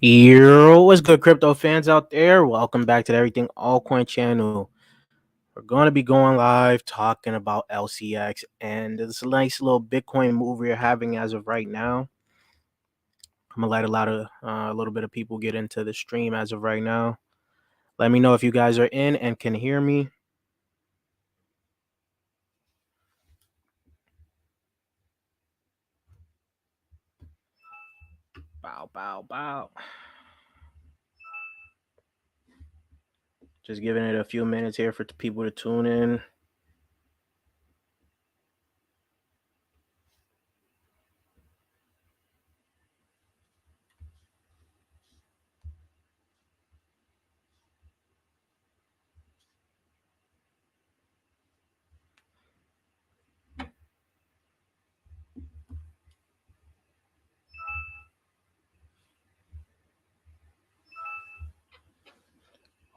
Yo, what's good, crypto fans out there? Welcome back to the Everything Altcoin channel. We're going to be going live talking about LCX and this nice little Bitcoin move we're having as of right now. I'm gonna let a little bit of people get into the stream as of right now. Let me know if you guys are in and can hear me. Bow, bow, bow. Just giving it a few minutes here for people to tune in.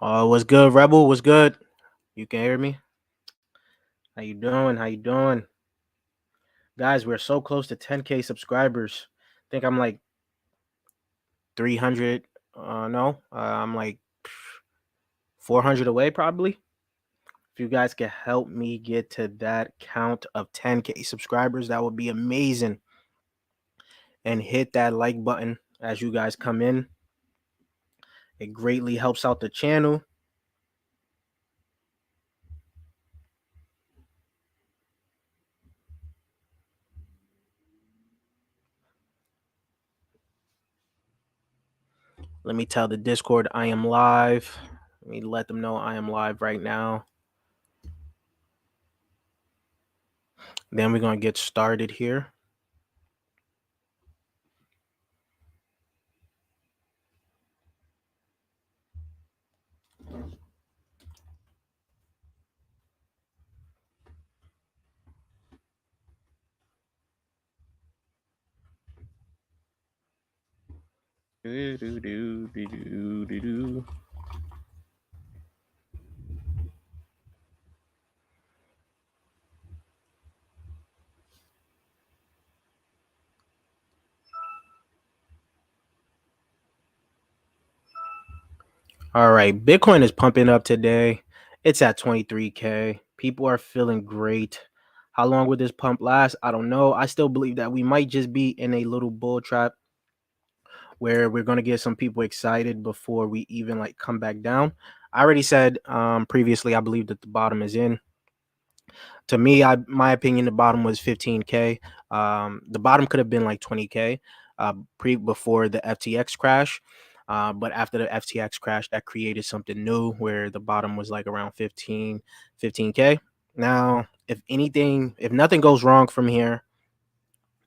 What's good, Rebel? What's good? You can hear me? How you doing? How you doing? Guys, we're so close to 10K subscribers. I think I'm like 300. No, I'm like 400 away probably. If you guys can help me get to that count of 10K subscribers, that would be amazing. And hit that like button as you guys come in. It greatly helps out the channel. Let me tell the Discord I am live. Let me let them know I am live right now. Then we're going to get started here. All right, Bitcoin is pumping up today. It's at 23K. People are feeling great. How long will this pump last? I don't know. I still believe that we might just be in a little bull trap where we're going to get some people excited before we even like come back down. I already said previously I believe that the bottom is in. To me, my opinion, the bottom was 15K. The bottom could have been like 20K before the FTX crash. But after the FTX crash, that created something new where the bottom was like around 15K. Now, if nothing goes wrong from here,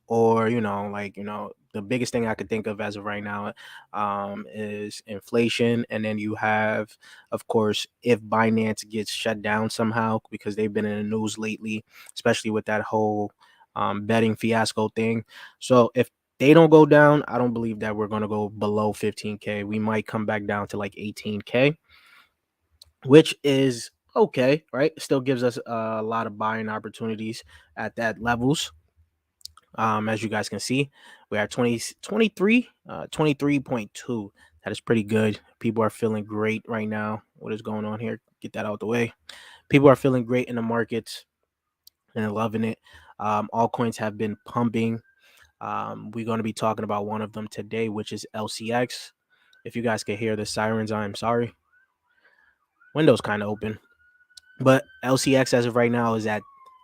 or the biggest thing I could think of as of right now is inflation, and then you have, of course, if Binance gets shut down somehow, because they've been in the news lately, especially with that whole betting fiasco thing. So if they don't go down, I don't believe that we're going to go below 15K. We might come back down to like 18K, which is okay, right? Still gives us a lot of buying opportunities at that levels. As you guys can see, we are 23.2. That is pretty good. People are feeling great right now. What is going on here? Get that out the way. People are feeling great in the markets and loving it. Altcoins have been pumping. We're going to be talking about one of them today, which is LCX. If you guys can hear the sirens, I'm sorry. Window's kind of open. But LCX as of right now is at,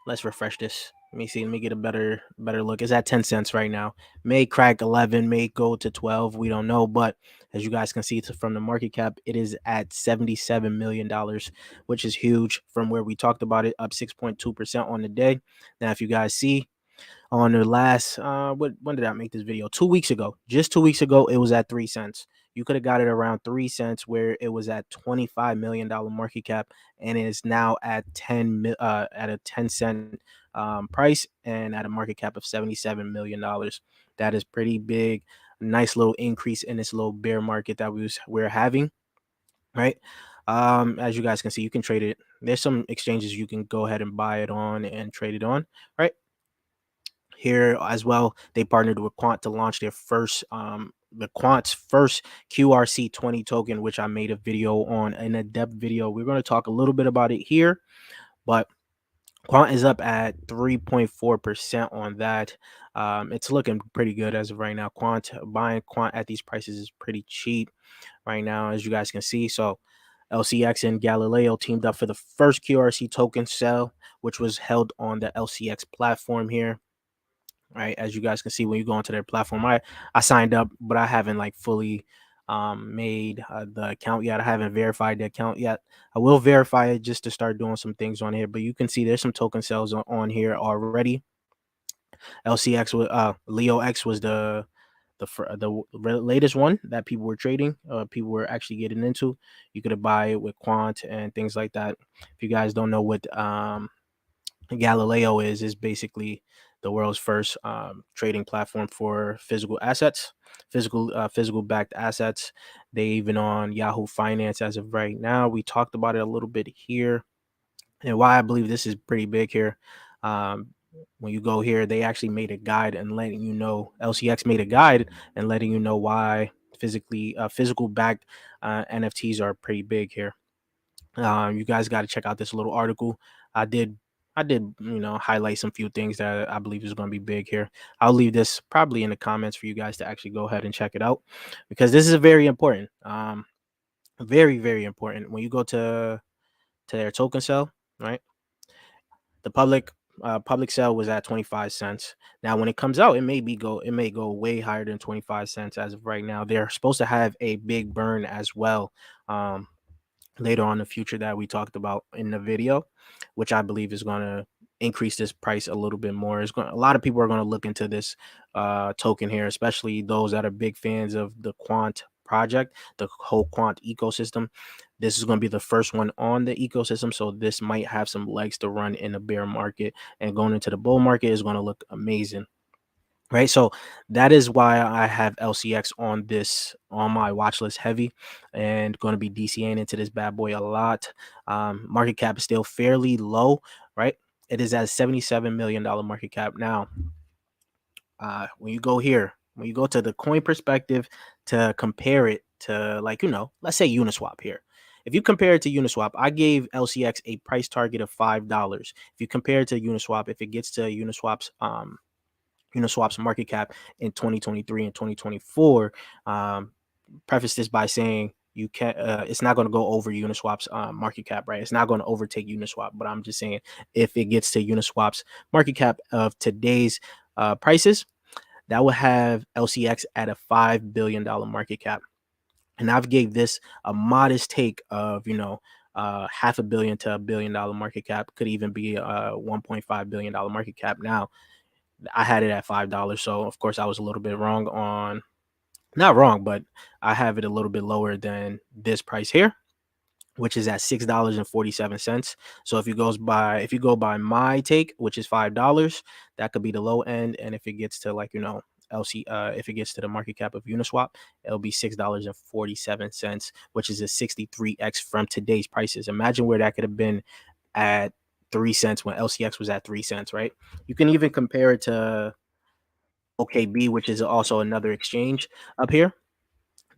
let's refresh this. Let me see. Let me get a better look. It's at 10 cents right now. May crack 11, may go to 12. We don't know. But as you guys can see from the market cap, it is at $77 million, which is huge from where we talked about it, up 6.2% on the day. Now, if you guys see, on the last when did I make this video? 2 weeks ago. Just 2 weeks ago, it was at 3 cents. You could have got it around 3 cents, where it was at $25 million market cap, and it is now at at a 10-cent price and at a market cap of $77 million. That is pretty big. Nice little increase in this little bear market that we're having, right? As you guys can see, you can trade it. There's some exchanges you can go ahead and buy it on and trade it on, right? Here as well, they partnered with Quant to launch their first the Quant'S first QRC-20 token, which I made a video on, in a depth video. We're going to talk a little bit about it here, but Quant is up at 3.4% on that. It's looking pretty good as of right now. Buying Quant at these prices is pretty cheap right now, as you guys can see. So LCX and Galileo teamed up for the first QRC token sale, which was held on the LCX platform here. Right, as you guys can see, when you go onto their platform, I signed up, but I haven't like fully made the account yet. I haven't verified the account yet. I will verify it just to start doing some things on here, but you can see there's some token sales on here already. LCX with leox was the latest one that people were trading, people were actually getting into. You could buy it with Quant and things like that. If you guys don't know what Galileo is basically the world's first trading platform for physical assets, physical backed assets. They even on Yahoo Finance as of right now. We talked about it a little bit here, and why I believe this is pretty big here. When you go here, they actually made a guide and letting you know. LCX made a guide and letting you know why physical backed NFTs are pretty big here. You guys got to check out this little article. I did, highlight some few things that I believe is going to be big here. I'll leave this probably in the comments for you guys to actually go ahead and check it out, because this is very important. Very, very important. When you go to their token sale, right? The public sale was at 25 cents. Now, when it comes out, it may go way higher than 25 cents as of right now. They're supposed to have a big burn as well. Later on in the future that we talked about in the video, which I believe is going to increase this price a little bit more. A lot of people are going to look into this token here, especially those that are big fans of the Quant project, the whole Quant ecosystem. This is going to be the first one on the ecosystem, so this might have some legs to run in a bear market, and going into the bull market is going to look amazing. Right, so that is why I have LCX on my watch list heavy, and going to be DCing into this bad boy a lot. Market cap is still fairly low, right? It is at $77 million market cap now. When you go here, when you go to the coin perspective to compare it to, like, let's say Uniswap here. If you compare it to Uniswap, I gave LCX a price target of $5. If you compare it to Uniswap, if it gets to Uniswap's market cap in 2023 and 2024. Preface this by saying you can't. It's not going to go over Uniswap's market cap, right? It's not going to overtake Uniswap. But I'm just saying, if it gets to Uniswap's market cap of today's prices, that will have LCX at a $5 billion market cap. And I've gave this a modest take of half a billion to $1 billion market cap. Could even be a $1.5 billion market cap now. I had it at $5, so of course I was a little bit wrong on, not wrong, but I have it a little bit lower than this price here, which is at $6.47. So if you go by my take, which is $5, that could be the low end, and if it gets to if it gets to the market cap of Uniswap, it'll be $6.47, which is a 63x from today's prices. Imagine where that could have been at 3 cents when LCX was at 3 cents, right? You can even compare it to OKB, which is also another exchange up here.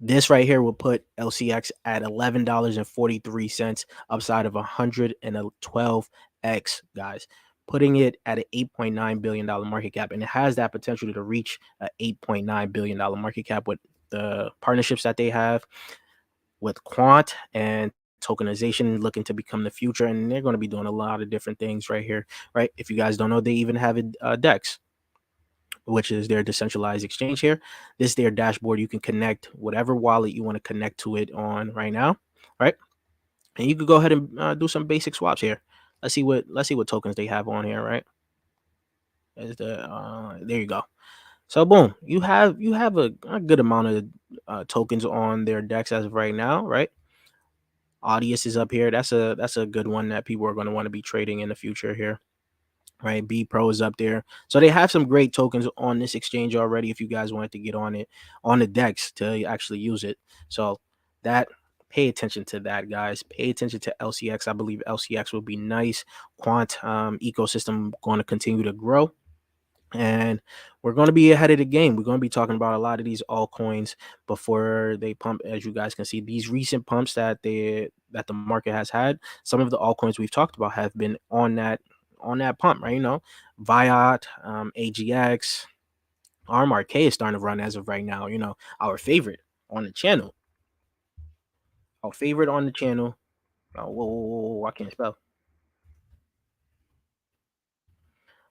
This right here will put LCX at $11.43, upside of 112x, guys, putting it at an $8.9 billion market cap. And it has that potential to reach an $8.9 billion market cap with the partnerships that they have with Quant and tokenization looking to become the future. And they're going to be doing a lot of different things right here, right? If you guys don't know, they even have a DEX, which is their decentralized exchange here. This is their dashboard. You can connect whatever wallet you want to connect to it on right now, right? And you could go ahead and do some basic swaps here. Let's see what tokens they have on here, right? There you go. So boom, you have a good amount of tokens on their DEX as of right now, right? Audius is up here. That's a good one that people are going to want to be trading in the future here, right? B Pro is up there. So they have some great tokens on this exchange already if you guys wanted to get on it, on the DEX, to actually use it. So that, pay attention to that, guys. Pay attention to LCX. I believe LCX will be nice. Quant ecosystem going to continue to grow. and we're going to be ahead of the game. We're going to be talking about a lot of these altcoins before they pump. As you guys can see, these recent pumps that the market has had, some of the altcoins we've talked about have been on that pump, right? Viot, AGX, RMRK is starting to run as of right now. Our favorite on the channel, our favorite on the channel. Oh, whoa, I can't spell.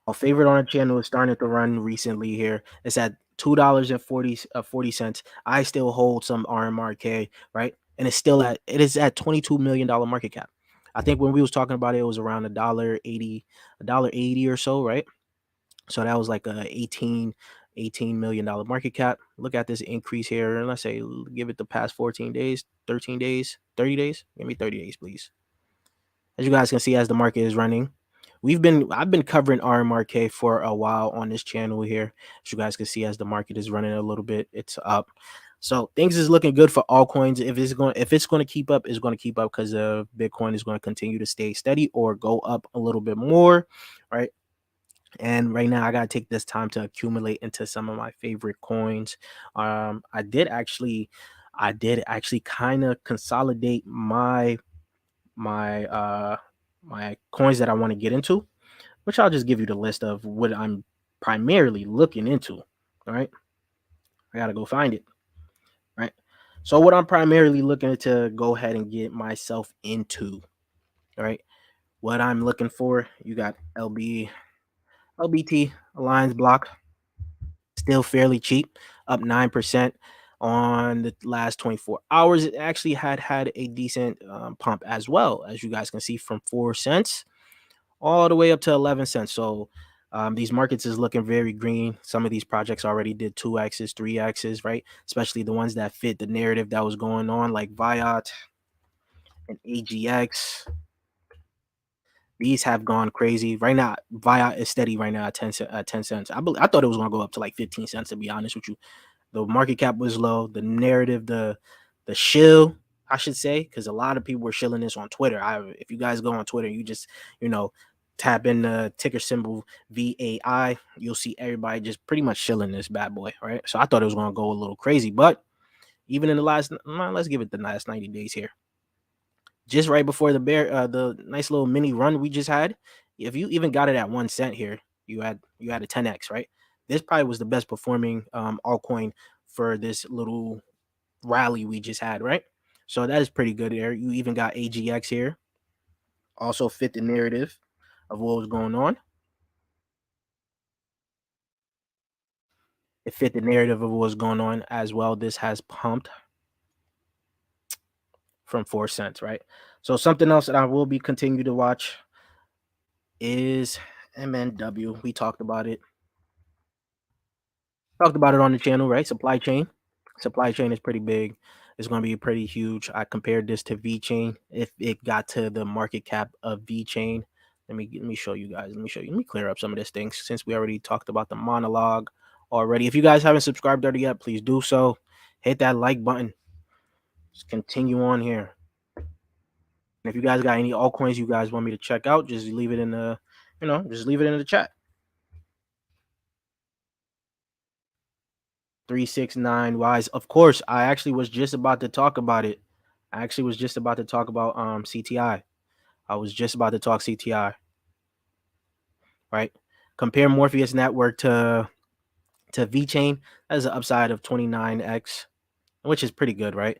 Our favorite on the channel is starting to run recently here. It's at $2.40. I still hold some RMRK, right? And it is at $22 million market cap. I think when we was talking about it, it was around $1.80 or so, right? So that was like a $18 million market cap. Look at this increase here. And let's say give it the past 14 days, 13 days, 30 days. Give me 30 days, please. As you guys can see, as the market is running, I've been covering RMRK for a while on this channel here. As you guys can see, as the market is running a little bit, it's up. So things is looking good for altcoins. If it's going to keep up, it's going to keep up because Bitcoin is going to continue to stay steady or go up a little bit more, right? And right now, I gotta take this time to accumulate into some of my favorite coins. I did actually kind of consolidate my my coins that I want to get into, which I'll just give you the list of what I'm primarily looking into. All right, I gotta go find it. Right. So what I'm primarily looking to go ahead and get myself into. All right. What I'm looking for, you got LBT Alliance block, still fairly cheap, up 9% on the last 24 hours. It actually had a decent pump as well, as you guys can see, from 4 cents all the way up to 11 cents. So these markets is looking very green. Some of these projects already did 2x's, 3x's, right? Especially the ones that fit the narrative that was going on, like Viot and AGX. These have gone crazy right now. Viot is steady right now at 10 cents. I thought it was going to go up to like 15 cents, to be honest with you. The market cap was low. The narrative, the shill, I should say, because a lot of people were shilling this on Twitter. If you guys go on Twitter, you just tap in the ticker symbol VAI, you'll see everybody just pretty much shilling this bad boy, right? So I thought it was going to go a little crazy, but even in the last, let's give it the last 90 days here, just right before the nice little mini run we just had. If you even got it at 1 cent here, you had a 10x, right? This probably was the best performing altcoin for this little rally we just had, right? So that is pretty good there. You even got AGX here, also fit the narrative of what was going on. It fit the narrative of what was going on as well. This has pumped from 4 cents, right? So something else that I will be continue to watch is MNW. We talked about it. Talked about it on the channel, right? Supply chain. Supply chain is pretty big. It's going to be pretty huge. I compared this to V chain. If it got to the market cap of V chain, let me show you guys. Let me show you. Let me clear up some of this things since we already talked about the monologue already. If you guys haven't subscribed already yet, please do so. Hit that like button. Let's continue on here. And if you guys got any altcoins you guys want me to check out, just leave it in the, just leave it in the chat. 369 wise. Of course, I actually was just about to talk about it. I actually was just about to talk about CTI. I was just about to talk CTI. Right? Compare Morpheus network to VeChain. That's an upside of 29x, which is pretty good, right?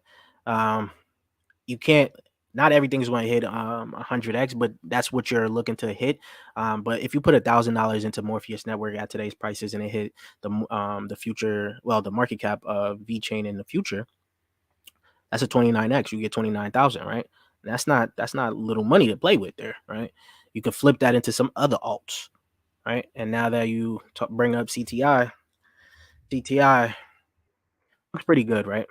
You can't, not everything is going to hit 100x, but that's what you're looking to hit. But if you put $1,000 into Morpheus network at today's prices and it hit the future, well, the market cap of VeChain in the future, that's a 29x. You get 29,000, right? That's not little money to play with there, right? You can flip that into some other alts, right? And now that you bring up CTI looks pretty good, right?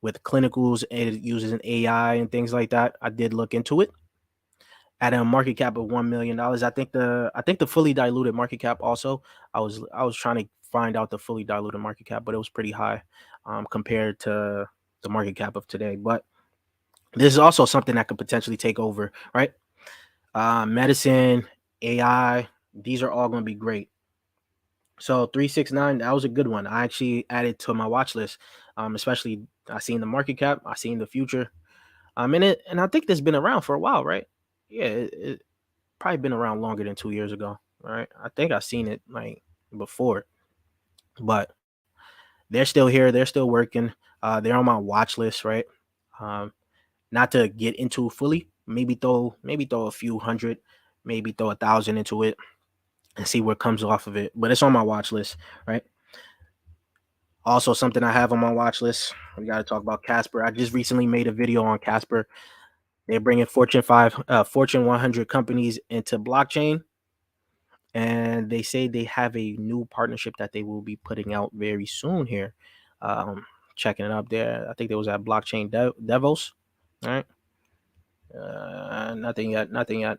With clinicals, it uses an AI and things like that. I did look into it at a market cap of $1 million. I think the fully diluted market cap also. I was trying to find out the fully diluted market cap, but it was pretty high compared to the market cap of today. But this is also something that could potentially take over, right? Medicine, AI, these are all going to be great. So 369, that was a good one. I actually added to my watch list. Especially I seen the market cap, I seen the future. And I think this been around for a while, right? Yeah, it probably been around longer than 2 years ago, right? I think I seen it like before, but they're still here. They're still working. They're on my watch list, right? Um, Not to get into fully. Maybe throw a few hundred, maybe throw 1,000 into it and see what comes off of it. But it's on my watch list, right? Also, something I have on my watch list. We got to talk about Casper. I just recently made a video on Casper. They're bringing Fortune 100 companies into blockchain, and they say they have a new partnership that they will be putting out very soon here. Um, Checking it up there. I think there was at Blockchain Devos. All right. Nothing yet. Nothing yet.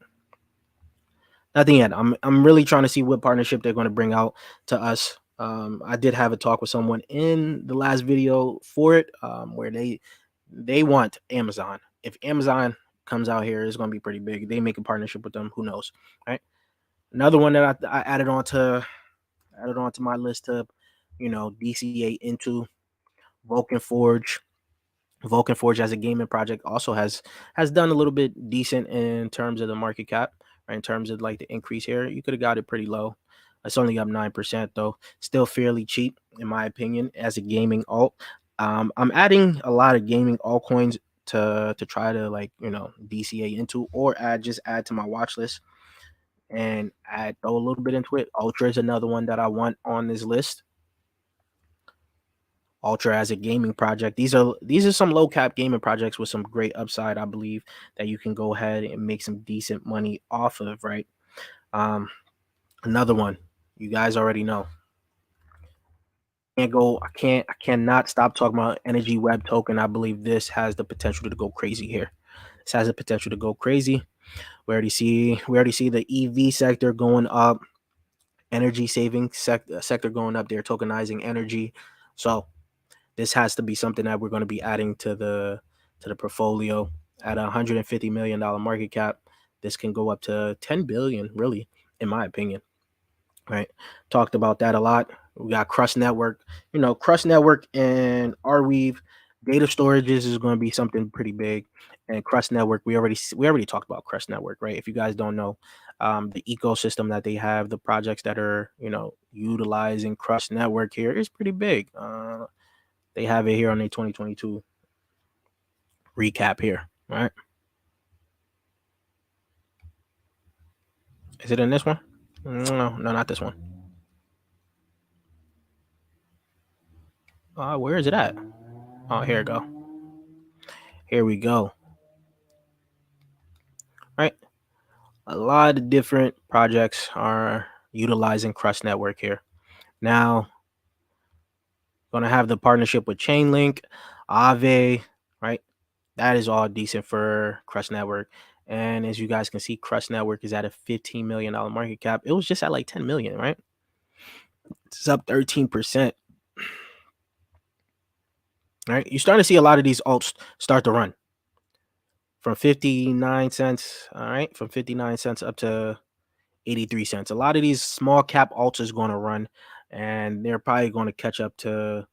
Nothing yet. I'm really trying to see what partnership they're going to bring out to us. I did have a talk with someone in the last video for it, where they want Amazon. If Amazon comes out here, it's going to be pretty big. They make a partnership with them. Who knows, right? Another one that I added onto my list to, DCA into Vulcan Forge. Vulcan Forge as a gaming project also has done a little bit decent in terms of the market cap, right? In terms of like the increase here, you could have got it pretty low. It's only up 9% though, still fairly cheap in my opinion as a gaming alt. I'm adding a lot of gaming altcoins to try to like DCA into or add to my watch list and add throw a little bit into it. Ultra is another one that I want on this list. Ultra as a gaming project. These are some low cap gaming projects with some great upside, I believe, that you can go ahead and make some decent money off of, right? Um, Another one, you guys already know. I cannot stop talking about Energy Web token. I believe this has the potential to go crazy here. This has the potential to go crazy. We already see the EV sector going up, energy saving sector going up. They're tokenizing energy. So this has to be something that we're going to be adding to the portfolio at a $150 million market cap. This can go up to 10 billion, really, in my opinion. Right? Talked about that a lot. We got Crust Network. Crust Network and Arweave data storages is going to be something pretty big. And Crust Network, we already talked about Crust Network, right? If you guys don't know, the ecosystem that they have, the projects that are utilizing Crust Network here is pretty big. They have it here on their 2022 recap here, right? Is it in this one? No, not this one. Where is it at? Oh, here we go. Here we go. Right? A lot of different projects are utilizing Crust Network here. Now, gonna have the partnership with Chainlink, Aave, right? That is all decent for Crust Network. And as you guys can see, Crust Network is at a $15 million market cap. It was just at like 10 million, right? It's up 13%. Right? You're starting to see a lot of these alts start to run from 59 cents. All right. From 59 cents up to 83 cents. A lot of these small cap alts is going to run and they're probably going to catch up to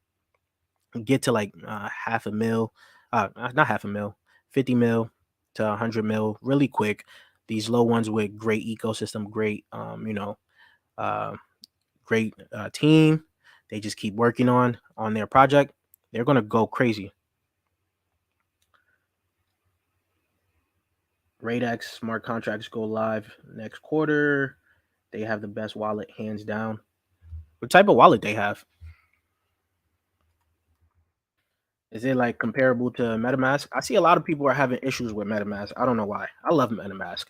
get to like half a mil, not half a mil, 50 mil to 100 mil really quick. These low ones with great ecosystem, great, uh, great team. They just keep working on their project. They're going to go crazy. RateX smart contracts go live next quarter. They have the best wallet, hands down. What type of wallet they have? Is it like comparable to MetaMask? I see a lot of people are having issues with MetaMask. I don't know why. I love MetaMask.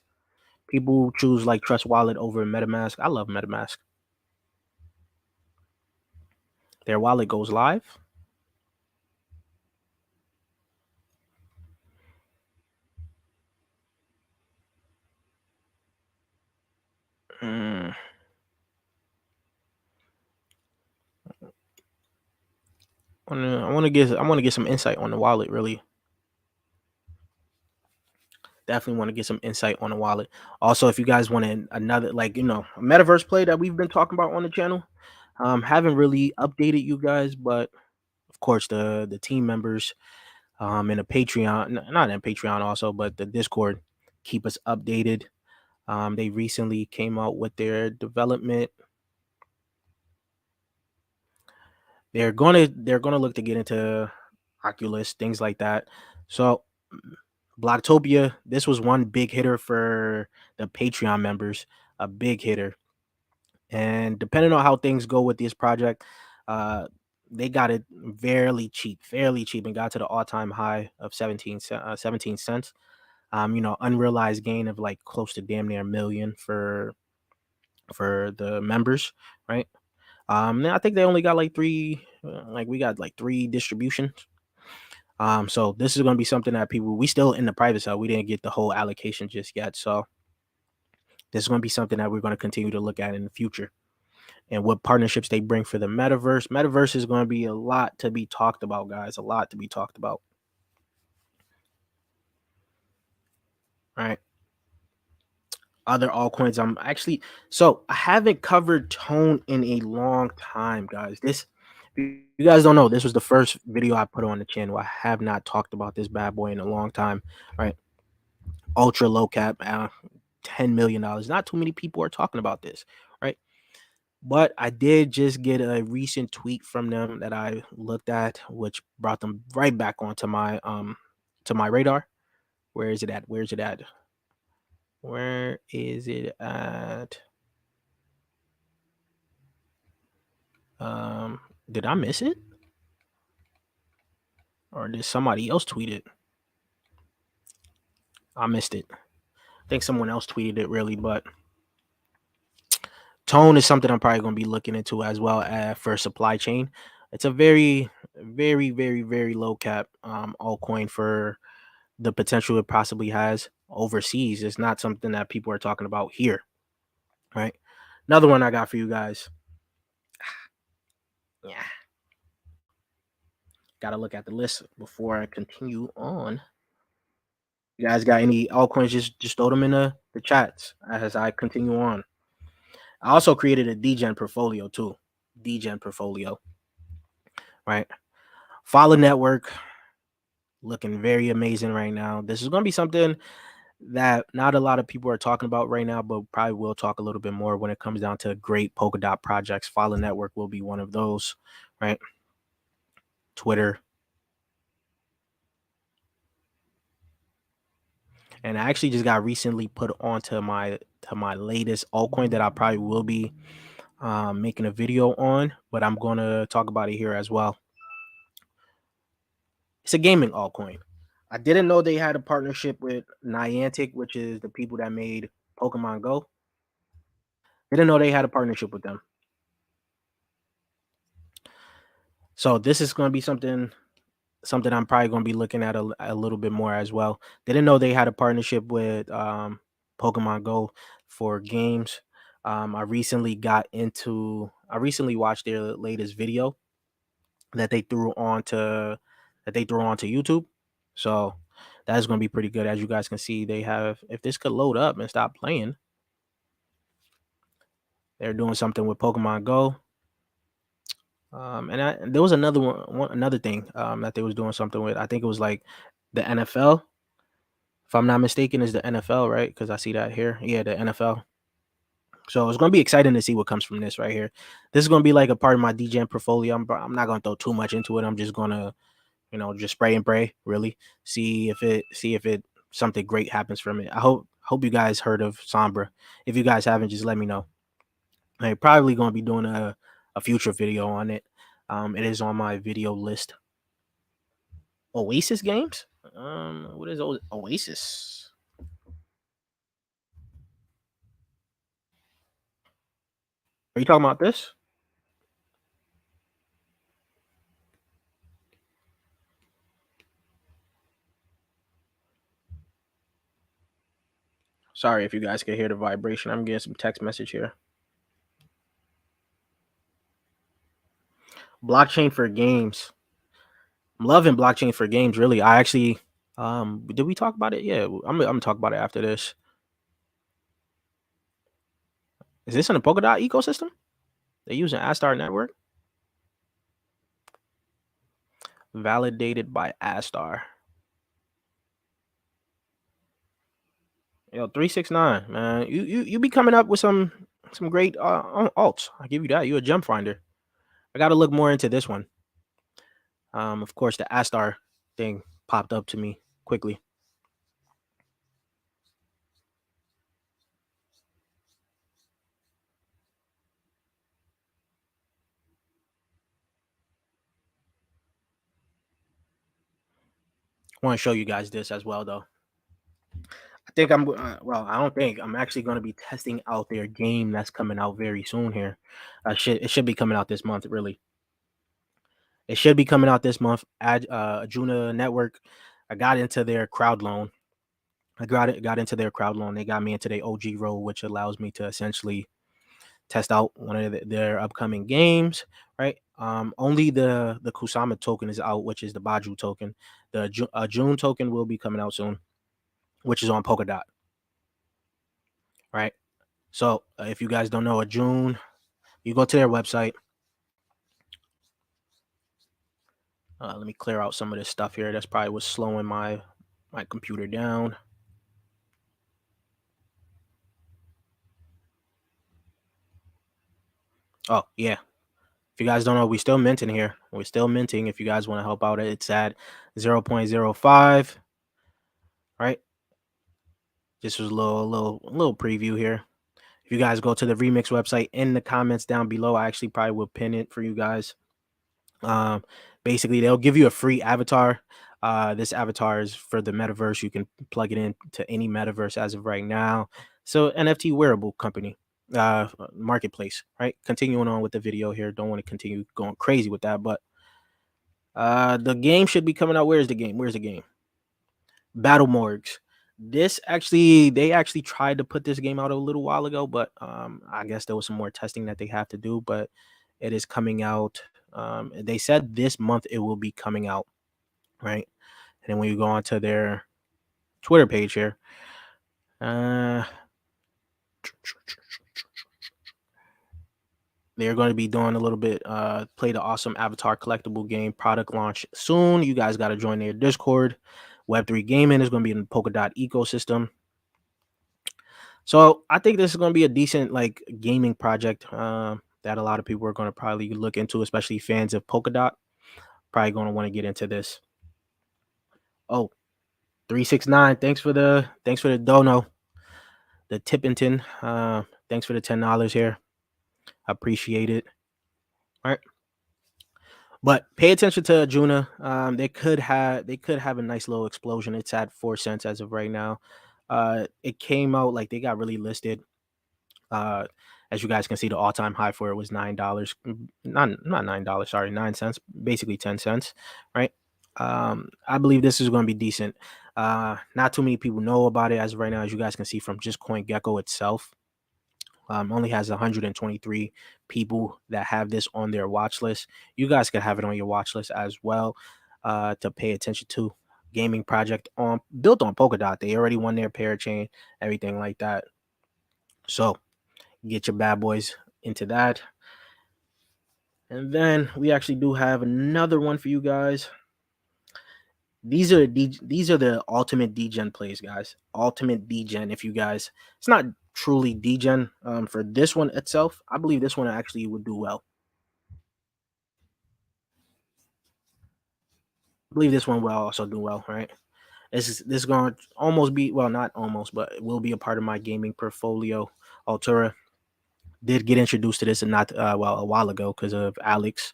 People choose like Trust Wallet over MetaMask. I love MetaMask. Their wallet goes live. Mm. I want to get some insight on the wallet. Really, definitely want to get some insight on the wallet. Also, if you guys want another a metaverse play that we've been talking about on the channel, Haven't really updated you guys, but of course the team members in a Patreon, not in Patreon also, but the Discord keep us updated. They recently came out with their development. They're gonna look to get into Oculus, things like that. So Blocktopia, this was one big hitter for the Patreon members, a big hitter. And depending on how things go with this project, uh, they got it fairly cheap, and got to the all-time high of 17 cents. Unrealized gain of like close to damn near a million for the members, right? Now I think they only got like three, like we got like three distributions. So this is gonna be something that we still in the private side. We didn't get the whole allocation just yet. So this is gonna be something that we're gonna continue to look at in the future. And what partnerships they bring for the metaverse. Metaverse is gonna be a lot to be talked about, guys. A lot to be talked about. All right. Other altcoins. I haven't covered Tone in a long time, guys. You guys don't know, this was the first video I put on the channel. I have not talked about this bad boy in a long time, right? Ultra low cap, $10 million. Not too many people are talking about this, right? But I did just get a recent tweet from them that I looked at, which brought them right back onto my radar. Where is it at? Where is it at? Where is it at? Did I miss it? Or did somebody else tweet it? I missed it. I think someone else tweeted it really, but Tone is something I'm probably going to be looking into as well for supply chain. It's a very, very, very, very low cap altcoin for the potential it possibly has overseas. It's not something that people are talking about here, right? Another one I got for you guys. Yeah, got to look at the list before I continue on. You guys got any altcoins? Just throw them in the chats as I continue on. I also created a degen portfolio too. Degen portfolio, right? Follow network looking very amazing right now. This is going to be something that not a lot of people are talking about right now, but probably will talk a little bit more when it comes down to great Polkadot projects. Follow network will be one of those, right? Twitter. And I actually just got recently put onto my latest altcoin that I probably will be making a video on, but I'm going to talk about it here as well. It's a gaming altcoin. I didn't know they had a partnership with Niantic, which is the people that made Pokemon Go. Didn't know they had a partnership with them. So this is going to be something I'm probably going to be looking at a little bit more as well. Didn't know they had a partnership with Pokemon Go for games. I recently watched their latest video that they threw onto YouTube. So that's going to be pretty good. As you guys can see, they have, if this could load up and stop playing, they're doing something with Pokemon Go. And there was another thing that they was doing something with. I think it was like the NFL. If I'm not mistaken, is the NFL, right? Because I see that here. Yeah, the NFL. So it's gonna be exciting to see what comes from this right here. This is gonna be like a part of my degen portfolio. I'm not gonna throw too much into it. I'm just gonna, just spray and pray. Really see if it something great happens from it. I hope you guys heard of Sombra. If you guys haven't, just let me know. I'm probably gonna be doing a future video on it. It is on my video list. Oasis games. What is Oasis? Are you talking about this? Sorry if you guys can hear the vibration. I'm getting some text message here. Blockchain for games. I'm loving blockchain for games. Really, I actually did we talk about it? Yeah, I'm gonna talk about it after this. Is this in the Polkadot ecosystem? They use an Astar network. Validated by Astar. Yo, 369, man. You be coming up with some great alts. I give you that. You a gem finder. I got to look more into this one. Of course, the Astar thing popped up to me quickly. I want to show you guys this as well, though. I think well, I don't think I'm actually going to be testing out their game that's coming out very soon here. It should be coming out this month, really. It should be coming out this month. Ajuna Network. I got into their crowd loan. Got into their crowd loan. They got me into their OG role, which allows me to essentially test out one of their upcoming games. Right. Only the Kusama token is out, which is the Baju token. The June token will be coming out soon, which is on Polkadot. Right. So if you guys don't know, a June, you go to their website. Let me clear out some of this stuff here. That's probably what's slowing my computer down. Oh yeah. If you guys don't know, we're still minting here. We're still minting. If you guys want to help out, it's at 0.05. Right. This was a little preview here. If you guys go to the Remix website, in the comments down below, I actually probably will pin it for you guys. Basically, they'll give you a free avatar. This avatar is for the metaverse. You can plug it in to any metaverse as of right now. So NFT wearable company, marketplace, right? Continuing on with the video here. Don't want to continue going crazy with that, but the game should be coming out. Where's the game? Where's the game? Battle Morgues. They actually tried to put this game out a little while ago, but I guess there was some more testing that they have to do, but it is coming out. They said this month it will be coming out, right? And then when you go onto their Twitter page here, they're going to be doing a little bit, play the awesome avatar collectible game product launch soon. You guys got to join their Discord. Web3 gaming is going to be in the Polkadot ecosystem. So I think this is going to be a decent like gaming project that a lot of people are going to probably look into, especially fans of Polkadot. Probably going to want to get into this. Oh, 369. Thanks for the dono. The Tippington. Thanks for the $10 here. I appreciate it. All right. But pay attention to Juna. They could have a nice little explosion. It's at 4 cents as of right now. It came out like they got really listed. As you guys can see, the all-time high for it was $9. Not $9, sorry, 9 cents, basically 10 cents, right? I believe this is going to be decent. Not too many people know about it as of right now, as you guys can see from just CoinGecko itself. Only has 123 people that have this on their watch list. You guys could have it on your watch list as well to pay attention to. Gaming project built on Polkadot. They already won their parachain, everything like that. So get your bad boys into that. And then we actually do have another one for you guys. These are the ultimate degen plays, guys. Ultimate degen. If you guys, it's not truly degen for this one itself. I believe this one actually would do well. I believe this one will also do well, right? This is going to almost be, well, not almost, but it will be a part of my gaming portfolio. Altura did get introduced to this and not a while ago because of Alex.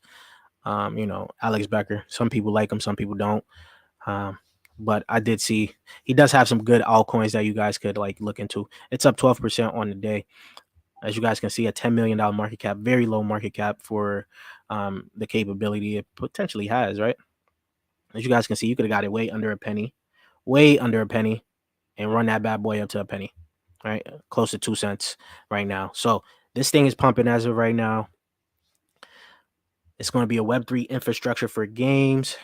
Alex Becker. Some people like him, some people don't. But I did see he does have some good altcoins that you guys could like look into. It's up 12% on the day. As you guys can see, a $10 million market cap, very low market cap for the capability it potentially has, right? As you guys can see, you could have got it way under a penny, and run that bad boy up to a penny, right? Close to 2 cents right now. So this thing is pumping as of right now. It's going to be a Web3 infrastructure for games.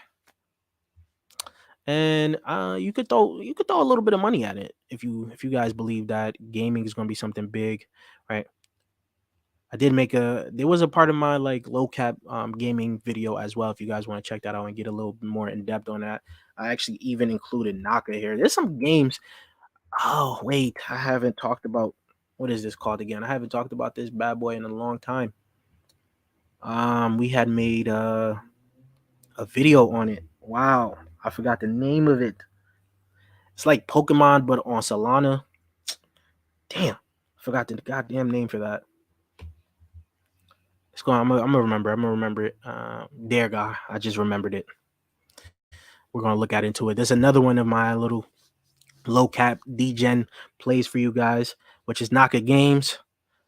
And you could throw a little bit of money at it if you guys believe that gaming is going to be something big, right? I did make there was a part of my like low cap gaming video as well. If you guys want to check that out and get a little more in depth on that, I actually even included Naka here. There's some games. Oh wait, I haven't talked about what is this called again? I haven't talked about this bad boy in a long time. We had made a video on it. Wow, I forgot the name of it. It's like Pokemon but on Solana. Damn, I forgot the goddamn name for that. It's going. I'm gonna remember. I'm gonna remember it. There, guy. I just remembered it. We're gonna look at into it. There's another one of my little low cap degen plays for you guys, which is Naka Games,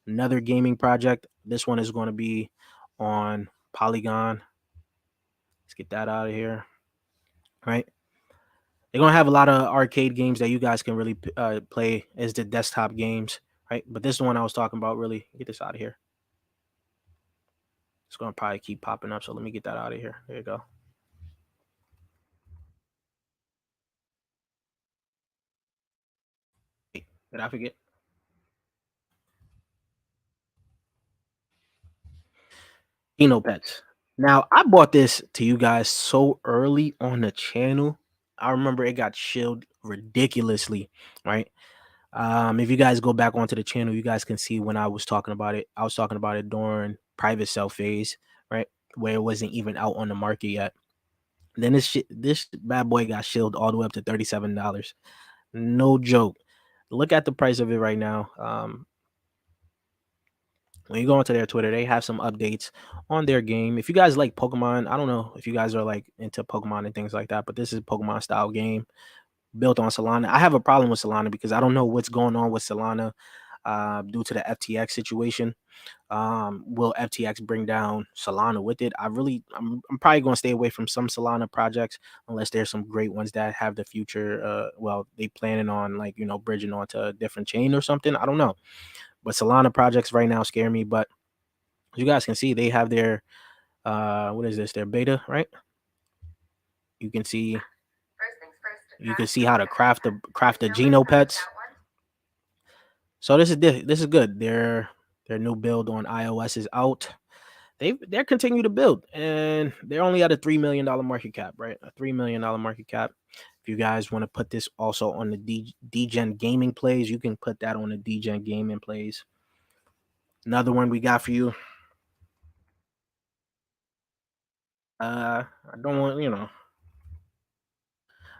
another gaming project. This one is going to be on Polygon. Let's get that out of here. Right. They're gonna have a lot of arcade games that you guys can really play as the desktop games, right? But this one I was talking about, really get this out of here. It's gonna probably keep popping up, so let me get that out of here. There you go. Wait, did I forget? Pets. Now I bought this to you guys so early on the channel. I remember it got shilled ridiculously, right? If you guys go back onto the channel, you guys can see when I was talking about it. I was talking about it during private sell phase, right? Where it wasn't even out on the market yet. Then this bad boy got shilled all the way up to $37. No joke. Look at the price of it right now. When you go onto their Twitter, they have some updates on their game. If you guys like Pokemon, I don't know if you guys are like into Pokemon and things like that, but this is a Pokemon style game built on Solana. I have a problem with Solana because I don't know what's going on with Solana due to the FTX situation. Will FTX bring down Solana with it? I'm probably going to stay away from some Solana projects unless there's some great ones that have the future. Well, they planning on like, bridging onto a different chain or something. I don't know. But Solana projects right now scare me. But as you guys can see, they have their what is this? Their beta, right? You can see how to craft the Geno pets. So this is good. Their new build on iOS is out. They're continue to build, and they're only at a $3 million market cap, right? A $3 million market cap. If you guys want to put this also on the Degen gaming plays, you can put that on the Degen gaming plays. Another one we got for you. I don't want,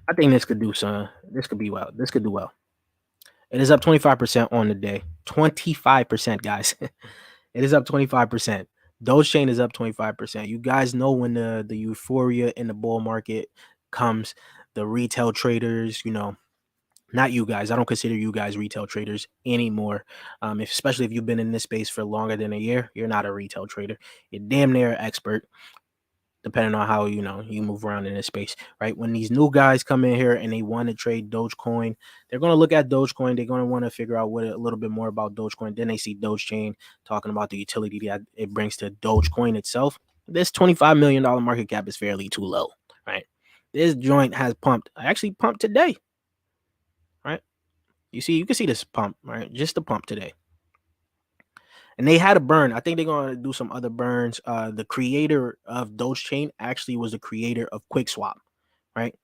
I think this could do some. This could be well. This could do well. It is up 25% on the day. 25%, guys. It is up 25%. Dogechain is up 25%. You guys know when the euphoria in the bull market comes, the retail traders, not you guys. I don't consider you guys retail traders anymore. Especially if you've been in this space for longer than a year, you're not a retail trader. You're damn near expert, depending on how you move around in this space, right? When these new guys come in here and they want to trade Dogecoin, they're going to look at Dogecoin. They're going to want to figure out a little bit more about Dogecoin. Then they see Dogechain talking about the utility that it brings to Dogecoin itself. This $25 million market cap is fairly too low, right? This joint has pumped. I actually pumped today, right? You can see this pump, right? Just the pump today. And they had a burn. I think they're going to do some other burns. The creator of Dogechain actually was the creator of QuickSwap, right?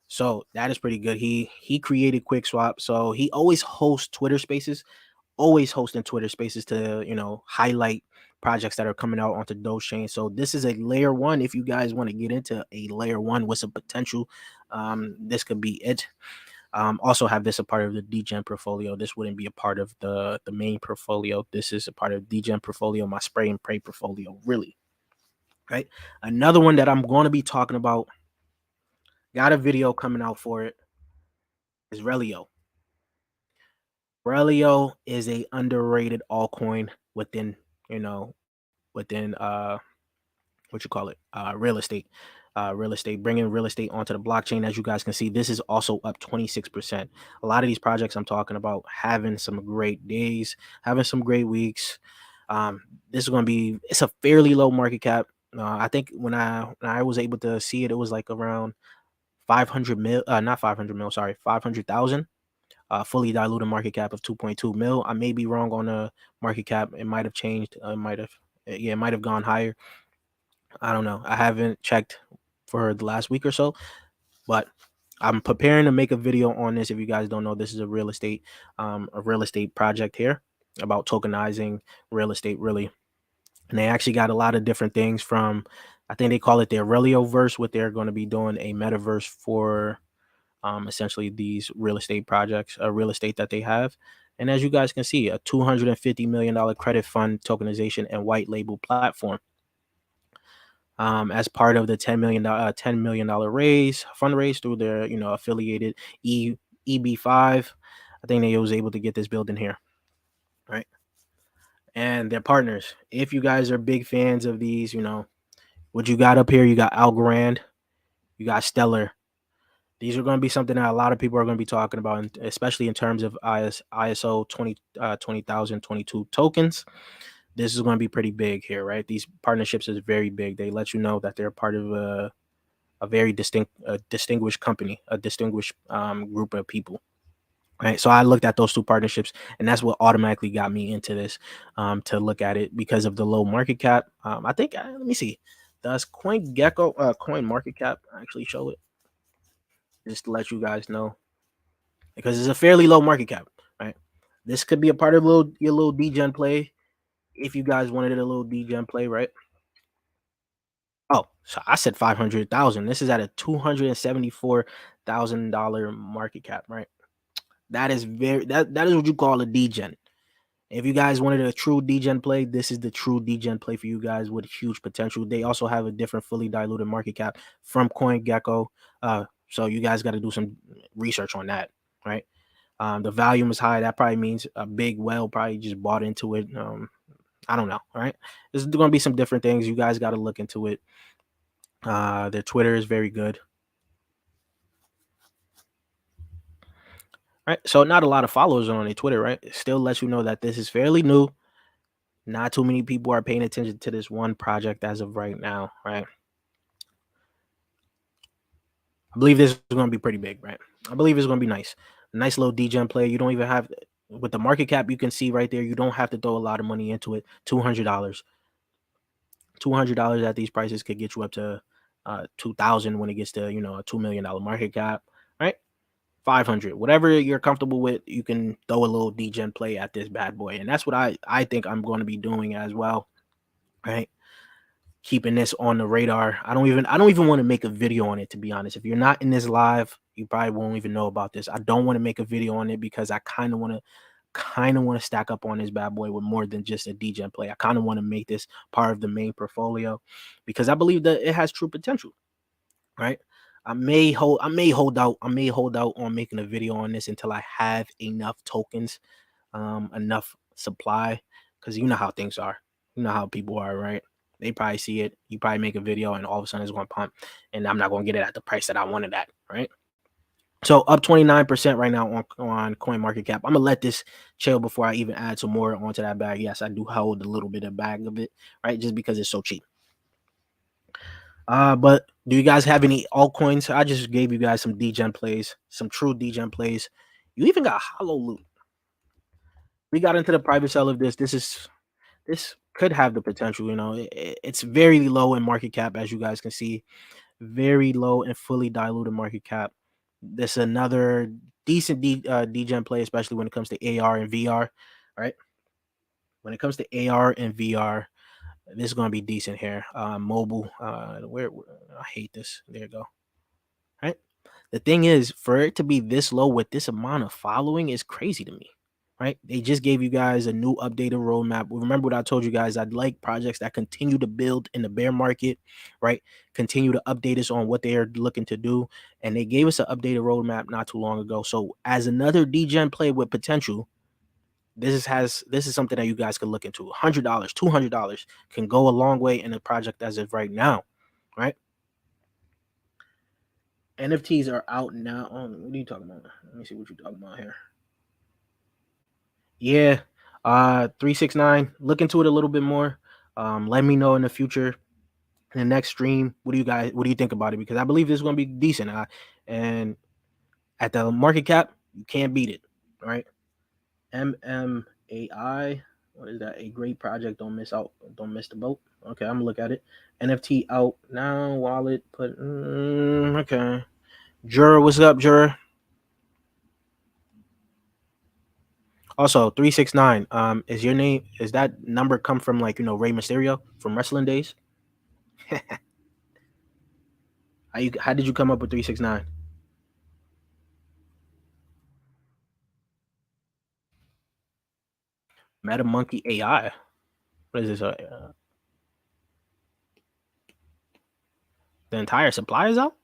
So that is pretty good. He created QuickSwap. So he always hosts Twitter Spaces, always hosting Twitter Spaces to highlight projects that are coming out onto Dogechain. So this is a layer one. If you guys want to get into a layer one with some potential, this could be it. Also have this a part of the Degen portfolio. This wouldn't be a part of the main portfolio. This is a part of Degen portfolio, my spray and pray portfolio, really. Right. Another one that I'm going to be talking about, got a video coming out for it, is Relio. Relio is a underrated altcoin within within what you call it, real estate. Bringing real estate onto the blockchain. As you guys can see, this is also up 26%. A lot of these projects I'm talking about having some great days, having some great weeks. This is going to be, it's a fairly low market cap. I think when I was able to see it, it was like around 500 mil, not 500 mil, sorry, 500,000. fully diluted market cap of 2.2 mil. I may be wrong on the market cap. It might have changed. It might have gone higher. I don't know. I haven't checked for the last week or so, but I'm preparing to make a video on this. If you guys don't know, this is a real estate project here about tokenizing real estate, really. And they actually got a lot of different things from, I think they call it their Aurelio verse, what they're going to be doing a metaverse for essentially these real estate projects, real estate that they have. And as you guys can see, a $250 million credit fund tokenization and white label platform. As part of the $10 million fundraise through their affiliated EB5. I think they was able to get this building here, right? And their partners. If you guys are big fans of these, what you got up here, you got Algorand, you got Stellar. These are going to be something that a lot of people are going to be talking about, especially in terms of ISO 20022 tokens. This is going to be pretty big here, right? These partnerships is very big. They let you know that they're part of a very distinguished company, a distinguished group of people. Right. So I looked at those two partnerships, and that's what automatically got me into this to look at it because of the low market cap. I think, let me see. Does Coin Market Cap actually show it? Just to let you guys know, because it's a fairly low market cap, right? This could be a part of your little degen play if you guys wanted a little degen play, right? Oh, so I said 500,000. This is at a $274,000 market cap, right? That is that is what you call a degen. If you guys wanted a true degen play, this is the true degen play for you guys with huge potential. They also have a different fully diluted market cap from CoinGecko. So you guys got to do some research on that, right? The volume is high. That probably means a big whale probably just bought into it. I don't know. All right. There's going to be some different things. You guys got to look into it. Their Twitter is very good. Right. So not a lot of followers on their Twitter, right? It still lets you know that this is fairly new. Not too many people are paying attention to this one project as of right now, right? I believe this is going to be pretty big, right? I believe it's going to be nice. Nice little degen play. You don't even have, with the market cap, you can see right there, you don't have to throw a lot of money into it. $200. $200 at these prices could get you up to 2,000 when it gets to, a $2 million market cap, right? 500, whatever you're comfortable with, you can throw a little degen play at this bad boy. And that's what I think I'm going to be doing as well, right? Keeping this on the radar. I don't even want to make a video on it, to be honest. If you're not in this live, you probably won't even know about this. I don't want to make a video on it because I kind of want to stack up on this bad boy with more than just a degen play. I kind of want to make this part of the main portfolio because I believe that it has true potential, right? I may hold out on making a video on this until I have enough tokens, enough supply, because you know how things are. You know how people are, right? They probably see it. You probably make a video and all of a sudden it's going to pump and I'm not going to get it at the price that I wanted at, right? So up 29% right now on coin market cap. I'm going to let this chill before I even add some more onto that bag. Yes, I do hold a little bit of bag of it, right? Just because it's so cheap. But do you guys have any altcoins? I just gave you guys some degen plays, some true degen plays. You even got hollow loot. We got into the private sale of this. This could have the potential, it's very low in market cap, as you guys can see, very low and fully diluted market cap. This is another decent degen play, especially when it comes to AR and VR, right? When it comes to AR and VR, this is going to be decent here. Mobile, where I hate this. There you go. Right. The thing is, for it to be this low with this amount of following is crazy to me. Right. They just gave you guys a new updated roadmap. Remember what I told you guys? I'd like projects that continue to build in the bear market, right? Continue to update us on what they are looking to do. And they gave us an updated roadmap not too long ago. So as another degen play with potential, this is something that you guys can look into. $100, $200 can go a long way in a project as of right now, right? NFTs are out now. What are you talking about? Let me see what you're talking about here. Yeah, 369. Look into it a little bit more. Let me know in the future, in the next stream. What do you think about it? Because I believe this is going to be decent. And at the market cap, You can't beat it, right? MMAI. What is that? A great project. Don't miss out. Don't miss the boat. Okay, I'm gonna look at it. NFT out now. Wallet put. Okay. Jura, what's up, Jura? Also, 369. Is your name? Is that number come from like Rey Mysterio from wrestling days? How did you come up with 369? Meta Monkey AI. What is this? The entire supply is out.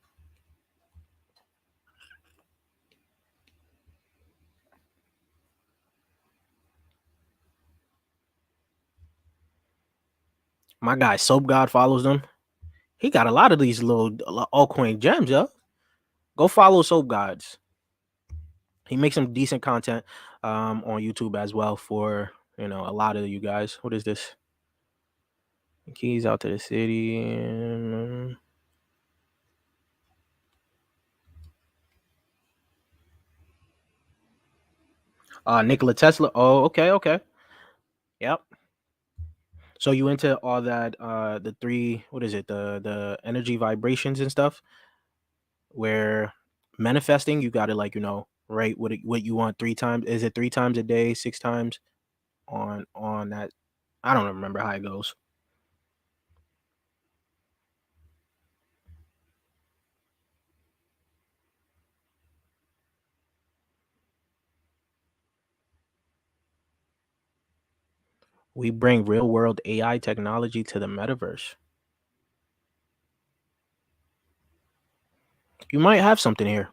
My guy Soap God follows them. He got a lot of these little altcoin gems, yo. Go follow Soap Gods. He makes some decent content on YouTube as well for a lot of you guys. What is this? Keys out to the city. Nikola Tesla. Oh, okay, okay. Yep. So you into all that the three, what is it? The energy vibrations and stuff where manifesting you got to like, write what you want 3 times. Is it 3 times a day, 6 times on that? I don't remember how it goes. We bring real world AI technology to the metaverse. You might have something here.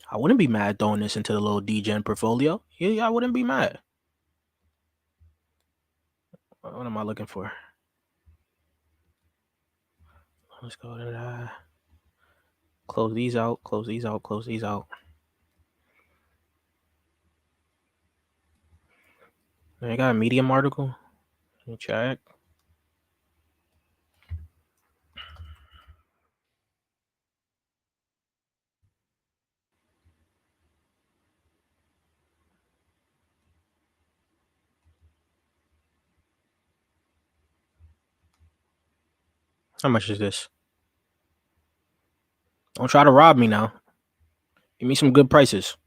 I wouldn't be mad throwing this into the little DGen portfolio. Yeah, I wouldn't be mad. What am I looking for? Let's go to that. Close these out, close these out, close these out. I got a Medium article. Let me check. How much is this? Don't try to rob me now. Give me some good prices.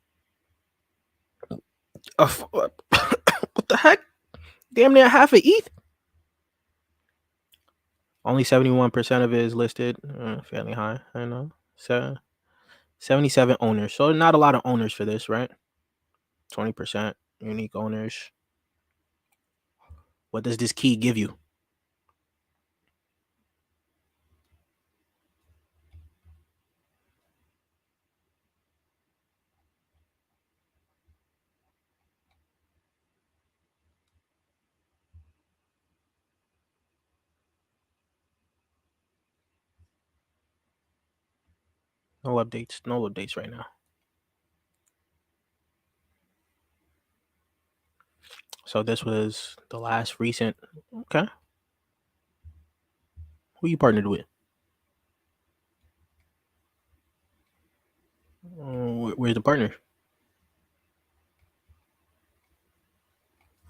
What the heck? Damn near half a ETH. Only 71% of it is listed. Fairly high. I know. So 77 owners. So not a lot of owners for this, right? 20% unique owners. What does this key give you? No updates. No updates right now. So this was the last recent. Okay. Who you partnered with? Where's the partner?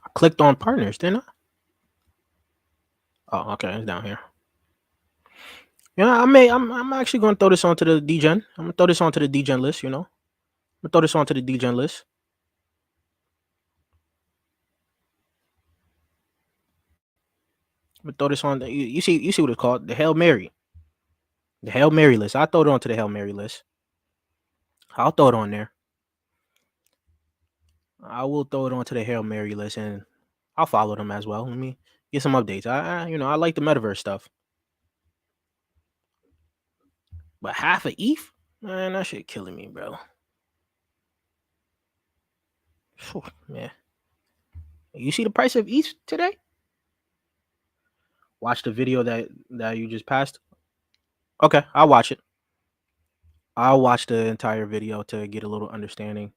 I clicked on partners, didn't I? Oh, okay. It's down here. Yeah, I'm actually gonna throw this onto the DGen. I'm gonna throw this onto the DGen list. I'm gonna throw this onto the DGen list. I'm gonna throw this on. You see what it's called? The Hail Mary. The Hail Mary list. I'll throw it onto the Hail Mary list. I'll throw it on there. I will throw it onto the Hail Mary list, and I'll follow them as well. Let me get some updates. I like the metaverse stuff, but half a ETH, man, that shit killing me, bro. Phew, man, you see the price of ETH today? Watch the video that you just passed. Okay, I'll watch it. I'll watch the entire video to get a little understanding.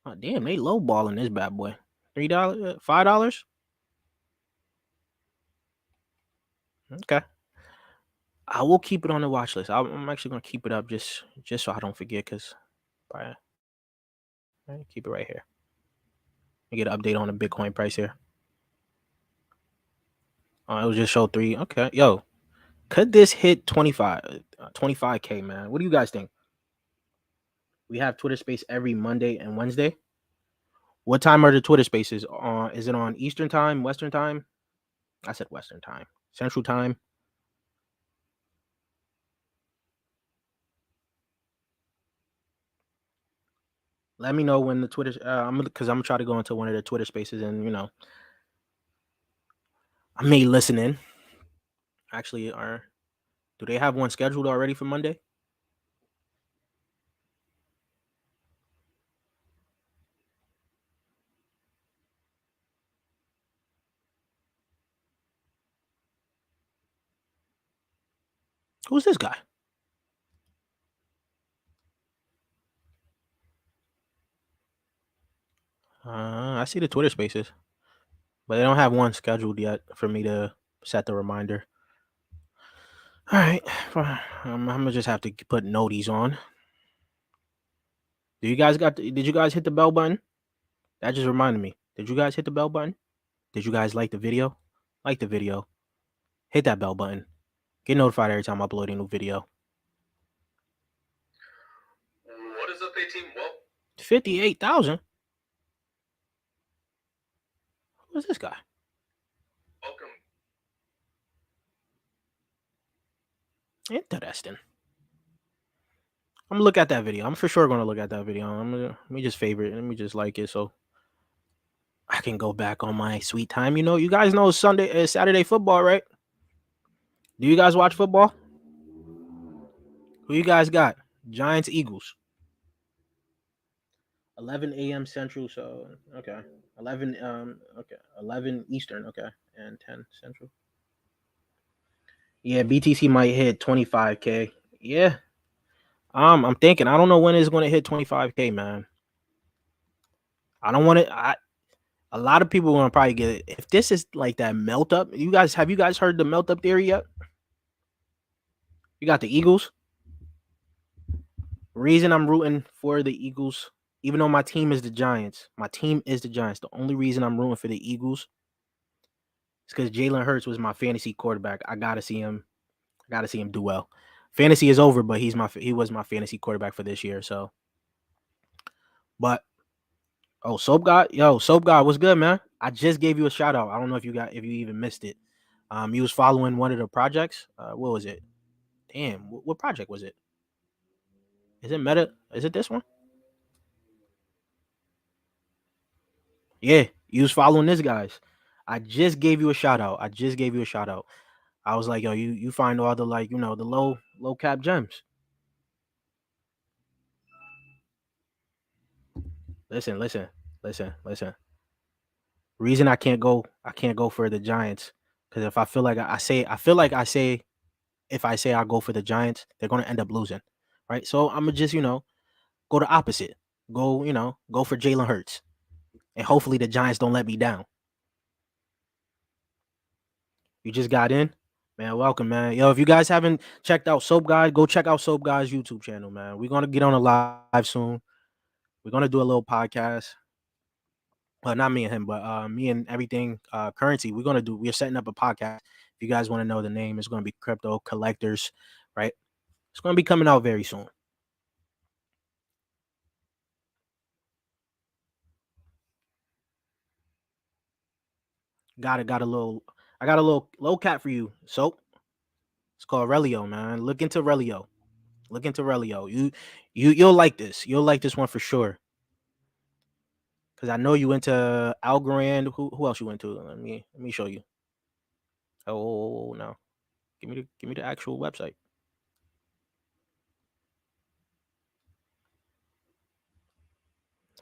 Oh, damn, they lowballing this bad boy. $3, $5. Okay, I will keep it on the watch list. I'm actually gonna keep it up just so I don't forget, because All right, keep it right here. Let me get an update on the Bitcoin price here. It was just show 3. Okay, yo, could this hit 25K, man? What do you guys think? We have Twitter Space every Monday and Wednesday. What time are the Twitter Spaces on? Is it on Eastern time, Western time? I said Western time, Central time. Let me know when the Twitter. I'm gonna try to go into one of the Twitter Spaces, and I may listen in. Actually, do they have one scheduled already for Monday? Who's this guy? I see the Twitter Spaces, but they don't have one scheduled yet for me to set the reminder. All right, I'm gonna just have to put noties on. Did you guys hit the bell button? That just reminded me. Did you guys hit the bell button? Did you guys like the video? Like the video. Hit that bell button. Get notified every time I upload a new video. What is up, team? Well, 58,000. Who's this guy? welcome. Interesting. I'm gonna look at that video. I'm for sure gonna look at that video. Let me just favorite. Let me just like it so I can go back on my sweet time. You guys know Saturday football, right? Do you guys watch football? Who you guys got? Giants, Eagles. 11 a.m. Central. So okay, 11 Eastern. Okay, and 10 Central. Yeah, BTC might hit 25K. Yeah. I'm thinking. I don't know when it's going to hit 25K, man. I don't want it. A lot of people want to probably get it. If this is like that melt up, have you guys heard the melt up theory yet? You got the Eagles. Reason I'm rooting for the Eagles, even though my team is the Giants. My team is the Giants. The only reason I'm rooting for the Eagles is because Jalen Hurts was my fantasy quarterback. I gotta see him. I gotta see him do well. Fantasy is over, but he was my fantasy quarterback for this year. So, but Soap God, what's good, man? I just gave you a shout out. I don't know if you even missed it. You was following one of the projects. What was it? Damn, what project was it? Is it Meta? Is it this one? Yeah, you was following this guys. I just gave you a shout out. I was like, yo, you find all the the low cap gems. Listen. Reason I can't go for the Giants because if I feel like I say if I say I go for the Giants, they're gonna end up losing, right? So I'm gonna just go the opposite. Go for Jalen Hurts, and hopefully the Giants don't let me down. You just got in, man. Welcome, man. Yo, if you guys haven't checked out Soap Guy, go check out Soap Guy's YouTube channel, man. We're gonna get on a live soon. We're gonna do a little podcast. Well, not me and him, but me and everything currency. We're setting up a podcast. If you guys want to know the name, it's gonna be Crypto Collectors, right? It's gonna be coming out very soon. I got a little low cap for you. Soap. It's called Relio, man. Look into Relio. You'll like this. You'll like this one for sure. Cause I know you into Algorand. Who else you into? Let me show you. Oh no. Give me the actual website.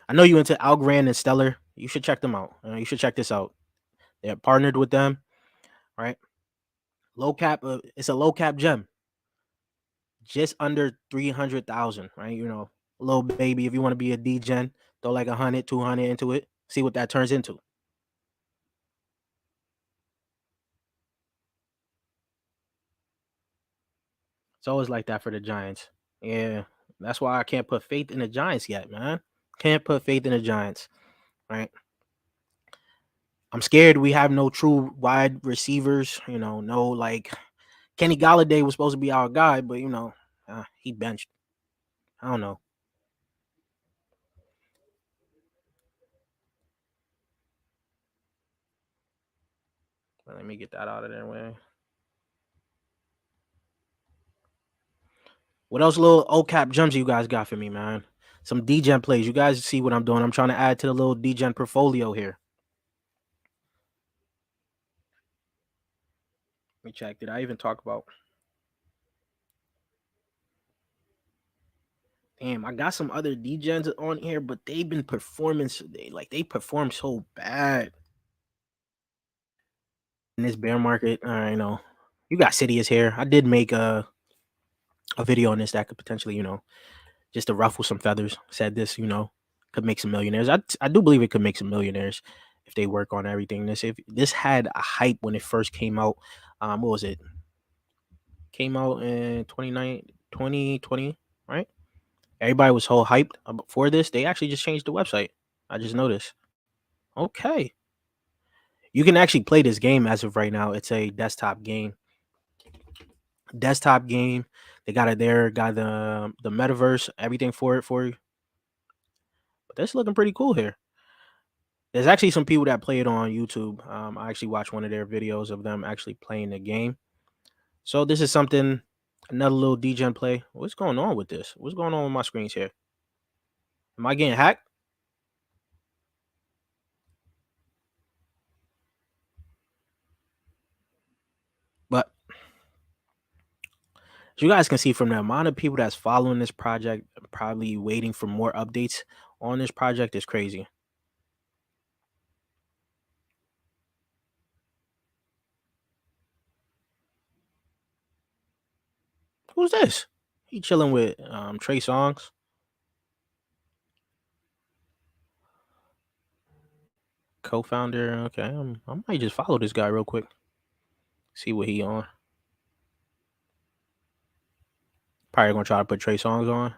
I know you into Algorand and Stellar. You should check them out. You should check this out. They're partnered with them, right? Low cap. It's a low cap gem, just under 300,000, right? A little baby. If you want to be a DGen, throw like 100, 200 into it. See what that turns into. It's always like that for the Giants. Yeah, That's why I can't put faith in the Giants yet, man. Can't put faith in the Giants, right? I'm scared we have no true wide receivers. No like Kenny Galladay was supposed to be our guy, but he benched. I don't know. But let me get that out of their way. What else little O-cap jumps you guys got for me, man? Some D-Gen plays. You guys see what I'm doing. I'm trying to add to the little D-Gen portfolio here. Let me check. Did I even talk about? Damn, I got some other D-Gens on here, but they've been performing. They perform so bad in this bear market. I know. You got Sidious here. I did make a video on this that could potentially, just to ruffle some feathers. Said this, could make some millionaires. I do believe it could make some millionaires if they work on everything. This had a hype when it first came out. What was it? Came out in 2020, right? Everybody was so hyped for this. They actually just changed the website. I just noticed. Okay. You can actually play this game as of right now. It's a desktop game. They got it there, got the metaverse, everything for you. But that's looking pretty cool here. There's actually some people that play it on YouTube. I actually watched one of their videos of them actually playing the game. So this is something, another little DGen play. What's going on with this? What's going on with my screens here? Am I getting hacked? But as you guys can see from the amount of people that's following this project, probably waiting for more updates on this project is crazy. Who's this? He chilling with Trey Songz. Co-founder. Okay, I might just follow this guy real quick. See what he on. Probably gonna try to put Trey Songz on.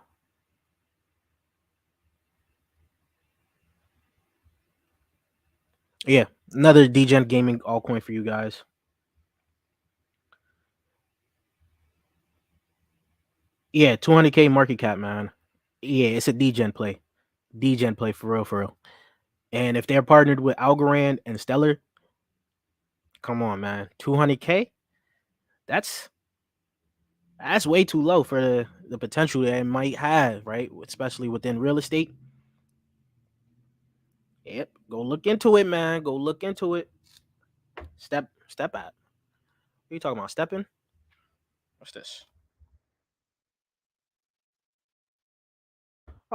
Yeah, another DGen gaming altcoin for you guys. Yeah, 200K market cap, man. Yeah, it's a DGen play. DGen play for real, for real. And if they're partnered with Algorand and Stellar, come on, man. 200K? That's way too low for the potential that it might have, right? Especially within real estate. Yep. Go look into it, man. Go look into it. Step out. What are you talking about? Stepping? What's this?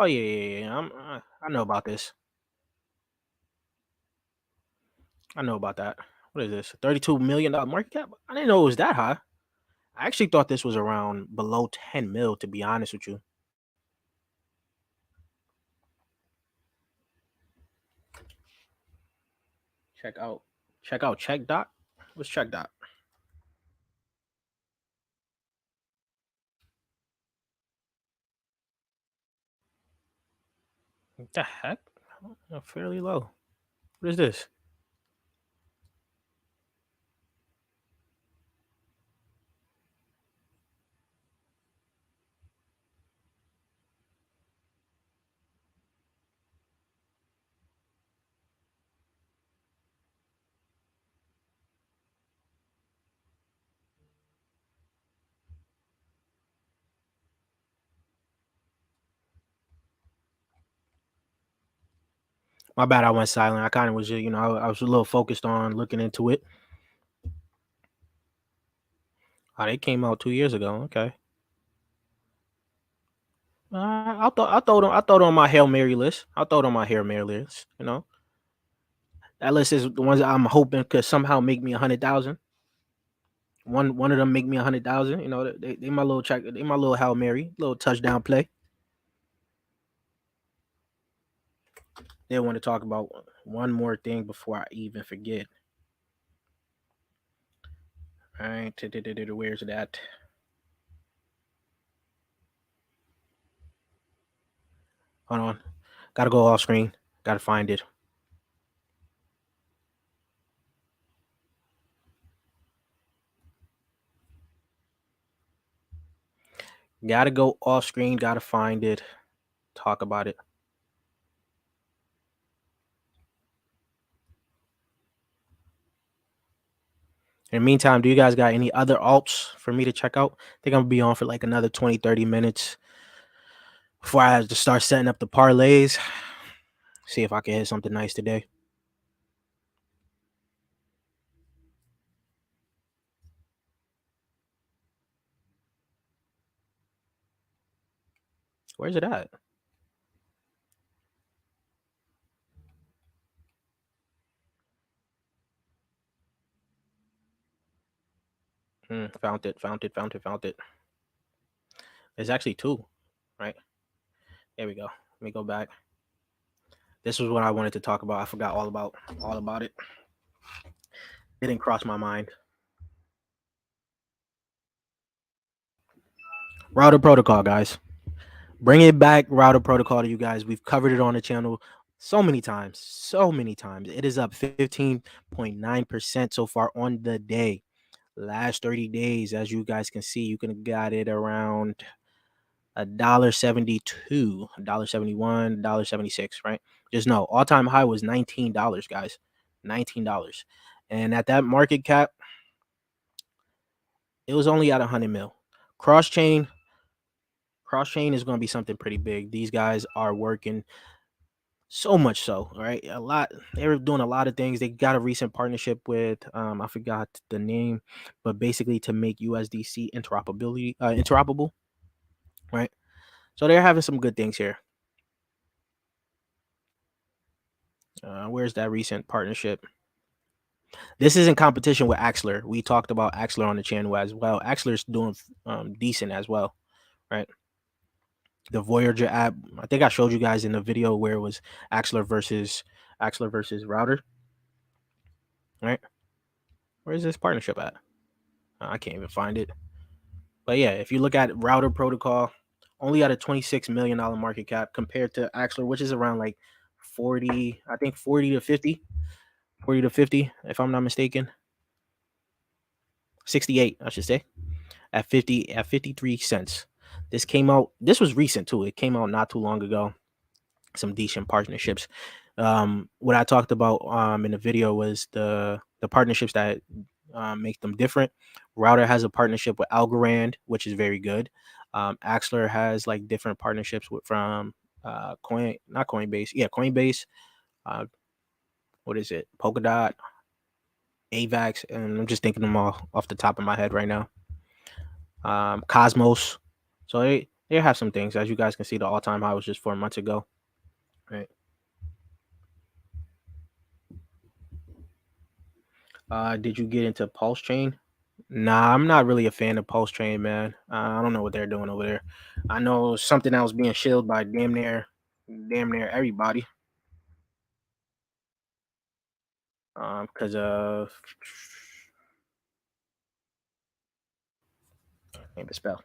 Oh yeah. I know about this. I know about that. What is this? $32 million market cap? I didn't know it was that high. I actually thought this was around below 10 mil, to be honest with you. Check out Check Dot. What's Check Dot? What the heck? Fairly low. What is this? My bad, I went silent. I kind of was, I was a little focused on looking into it. Oh, they came out 2 years ago. Okay. I thought on my Hail Mary list. I thought on my Hail Mary list. That list is the ones I'm hoping could somehow make me 100,000. One of them make me 100,000. They my little check. They my little Hail Mary, little touchdown play. They want to talk about one more thing before I even forget. All right, where's that? Hold on. Gotta go off screen. Gotta find it. Gotta go off screen. Gotta find it. Talk about it. In the meantime, do you guys got any other alts for me to check out? I think I'm gonna be on for like another 20, 30 minutes before I have to start setting up the parlays. See if I can hit something nice today. Where's it at? Found it. Found it. Found it. Found it. There's actually two, right? There we go. Let me go back. This was what I wanted to talk about. I forgot all about it. Didn't cross my mind. Router protocol, guys. Bring it back, router protocol to you guys. We've covered it on the channel so many times. So many times. It is up 15.9% so far on the day. Last 30 days, as you guys can see, you can got it around $1.72, $1.71, $1.76, right? Just know all-time high was $19, guys. $19. And at that market cap, it was only at 100 mil. Cross chain is going to be something pretty big. These guys are working so much so, right? A lot. They were doing a lot of things. They got a recent partnership with I forgot the name, but basically to make USDC interoperable, right? So they're having some good things here. Where's that recent partnership? This is in competition with Axler. We talked about Axler on the channel as well. Axler's doing decent as well, right? The Voyager app. I think I showed you guys in the video where it was Axler versus Router, right? Where's this partnership at? I can't even find it. But yeah, if you look at Router Protocol, only at a $26 million market cap compared to Axler, which is around like 40, I think 40 to 50, 40 to 50, if I'm not mistaken. 68, I should say, at 53 cents. This came out, this was recent too. It came out not too long ago. Some decent partnerships. What I talked about in the video was the partnerships that make them different. Router has a partnership with Algorand, which is very good. Axler has like different partnerships with from Coinbase. Uh, what is it? Polkadot, AVAX, and I'm just thinking them all off the top of my head right now. Cosmos. So they have some things. As you guys can see, the all-time high was just 4 months ago. Right. Did you get into Pulse Chain? Nah, I'm not really a fan of Pulse Chain, man. I don't know what they're doing over there. I know something that was being shilled by damn near everybody. Because of name the spell.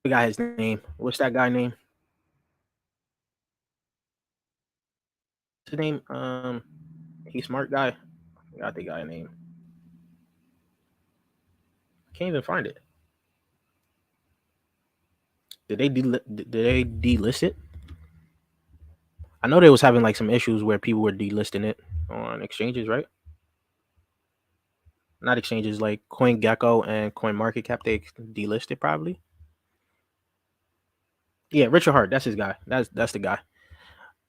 We got his name. What's that guy name? What's his name? He's smart guy. I got the guy name. Can't even find it. Did they delist it? I know they was having like some issues where people were delisting it on exchanges, right? Not exchanges like CoinGecko and CoinMarketCap. They delisted probably. Yeah, Richard Hart. That's his guy. That's the guy.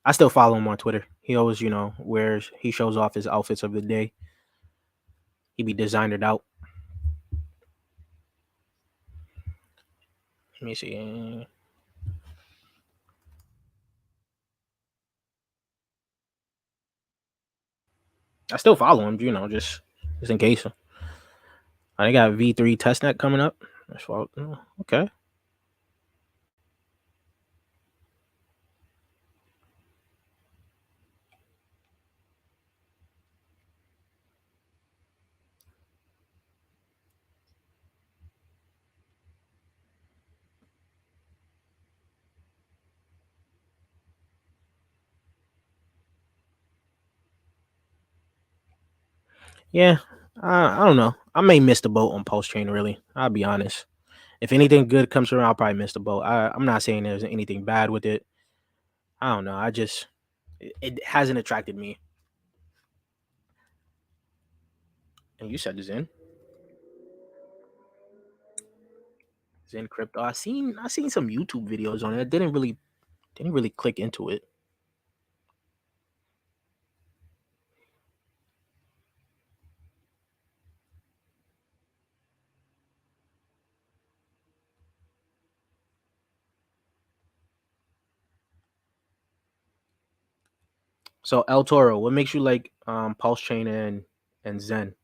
I still follow him on Twitter. He always, wears he shows off his outfits of the day. He be designered out. Let me see. I still follow him, just in case. I got V3 testnet coming up. Okay. Yeah, I don't know. I may miss the boat on post chain. Really, I'll be honest. If anything good comes around, I'll probably miss the boat. I'm not saying there's anything bad with it. I don't know. It hasn't attracted me. And you said Zen crypto. I seen some YouTube videos on it. Didn't really click into it. So El Toro, what makes you like Pulse Chain and Zen?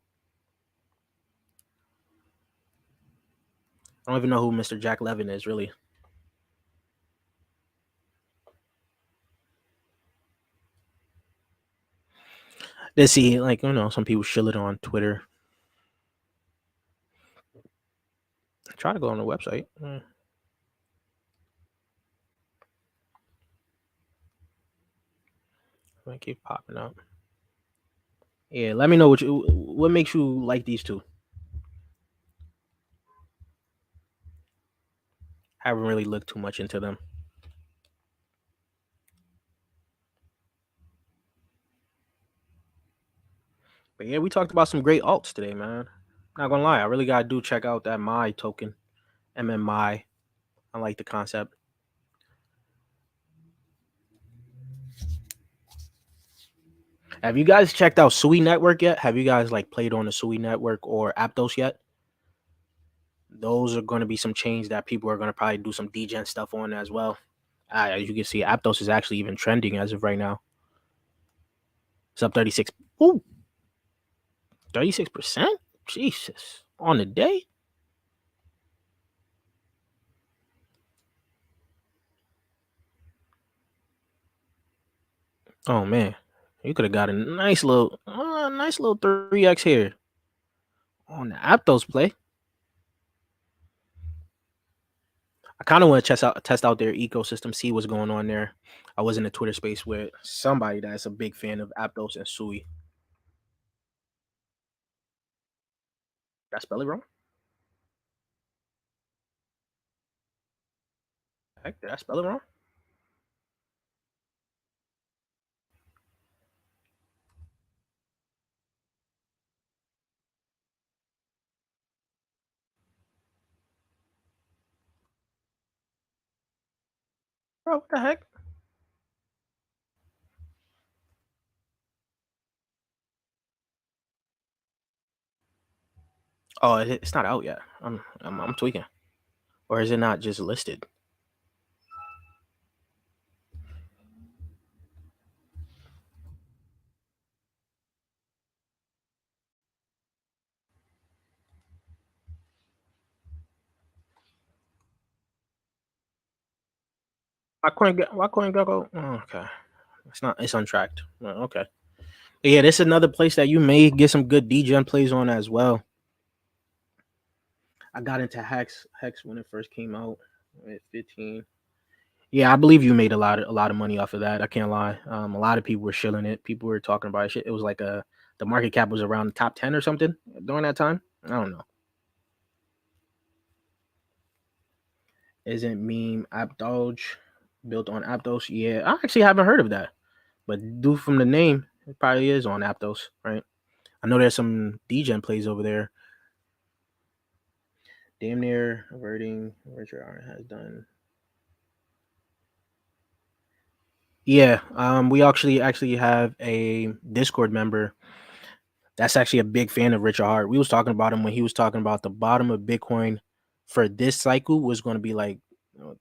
I don't even know who Mr. Jack Levin is really. Let's see, like some people shill it on Twitter. Try to go on the website. Might keep popping up. Yeah, let me know what makes you like these two. Haven't really looked too much into them. But yeah, we talked about some great alts today, man. Not gonna lie, I really gotta do check out that My token, MMI. I like the concept. Have you guys checked out Sui Network yet? Have you guys like played on the Sui Network or Aptos yet? Those are going to be some chains that people are going to probably do some degen stuff on as well. As you can see, Aptos is actually even trending as of right now. It's up 36. Ooh, 36%? Jesus. On the day? Oh man. You could have got a nice little 3x here on the Aptos play. I kind of want to test out their ecosystem, see what's going on there. I was in a Twitter space with somebody that's a big fan of Aptos and Sui. Did I spell it wrong? Heck, did I spell it wrong? Bro, what the heck? Oh, it's not out yet. I'm tweaking. Or is it not just listed? Why coin go? Oh, okay. It's untracked. Oh, okay. But yeah, this is another place that you may get some good degen plays on as well. I got into Hex when it first came out at 15. Yeah, I believe you made a lot of money off of that. I can't lie. A lot of people were shilling it. People were talking about it. It was like the market cap was around the top 10 or something during that time. I don't know. Isn't meme app Doge built on Aptos? Yeah, I actually haven't heard of that. But due from the name, it probably is on Aptos, right? I know there's some degen plays over there. Damn near averting Richard Arn has done. Yeah, we actually have a Discord member that's actually a big fan of Richard Hart. We was talking about him when he was talking about the bottom of Bitcoin for this cycle was going to be like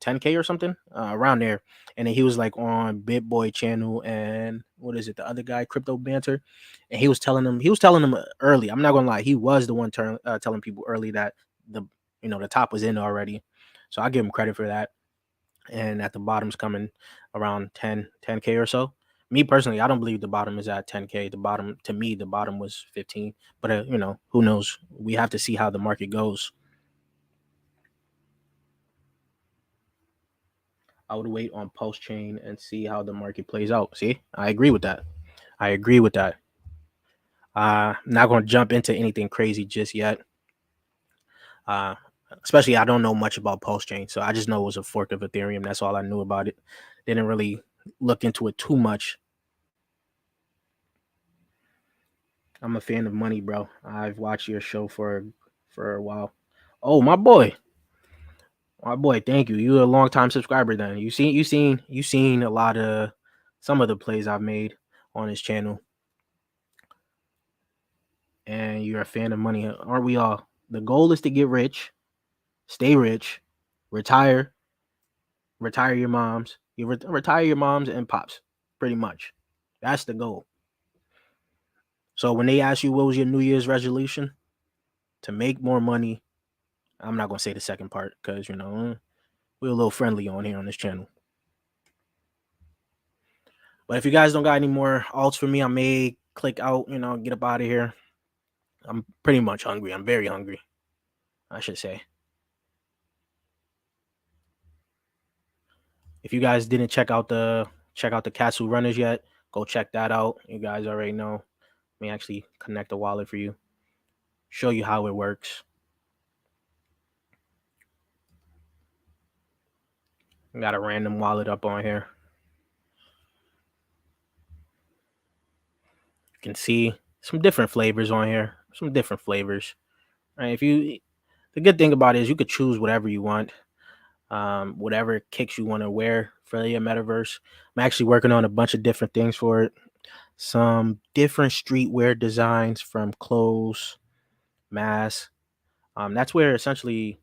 10K or something around there, and then he was like on BitBoy channel and what is it, the other guy, Crypto Banter, and he was telling them early. I'm not gonna lie, he was the one telling people early that the top was in already, so I give him credit for that. And at the bottom's coming around 10K or so. Me personally, I don't believe the bottom is at 10K. The bottom, to me, the bottom was 15. But who knows? We have to see how the market goes. I would wait on post chain and see how the market plays out. See, I agree with that. I agree with that. Not going to jump into anything crazy just yet. Especially I don't know much about Pulse Chain, so I just know it was a fork of Ethereum. That's all I knew about it. Didn't really look into it too much. I'm a fan of money, bro. I've watched your show for a while. Oh, my boy. My boy, thank you. You're a long time subscriber then. You seen a lot of some of the plays I've made on this channel. And you're a fan of money, aren't we all? The goal is to get rich, stay rich, retire your moms. Retire your moms and pops, pretty much. That's the goal. So when they ask you what was your New Year's resolution, to make more money, I'm not gonna say the second part because we're a little friendly on here on this channel. But if you guys don't got any more alts for me, I may click out, get up out of here. I'm pretty much hungry. I'm very hungry, I should say. If you guys didn't check out the Katsu runners yet, go check that out. You guys already know. Let me actually connect a wallet for you. Show you how it works. Got a random wallet up on here. You can see some different flavors on here. Some different flavors. Right? The good thing about it is you could choose whatever you want. Whatever kicks you want to wear for your metaverse. I'm actually working on a bunch of different things for it. Some different streetwear designs from clothes, masks. That's where essentially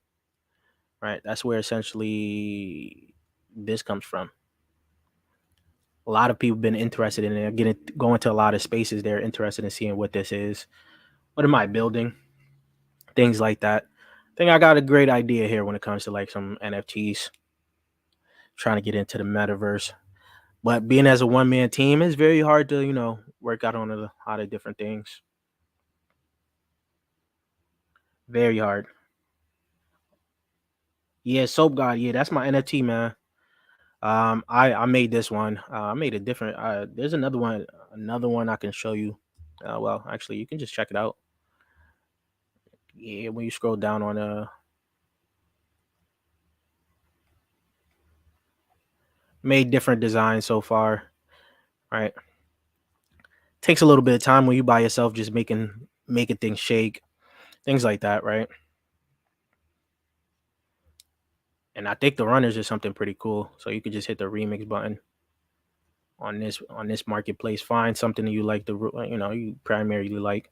this comes from. A lot of people have been interested in it, going to a lot of spaces. They're interested in seeing what this is. What am I building? Things like that. I think I got a great idea here when it comes to like some NFTs. Trying to get into the metaverse. But being as a one-man team, it's very hard to, work out on a lot of different things. Very hard. Yeah, Soap God. Yeah, that's my NFT, man. I made this one. I made a different. There's another one I can show you. Well, actually, you can just check it out. Yeah, when you scroll down on made different designs so far, right? Takes a little bit of time when you by yourself, just making things shake, things like that, right? And I think the runners is something pretty cool. So you could just hit the remix button on this marketplace. Find something that you like, you primarily like.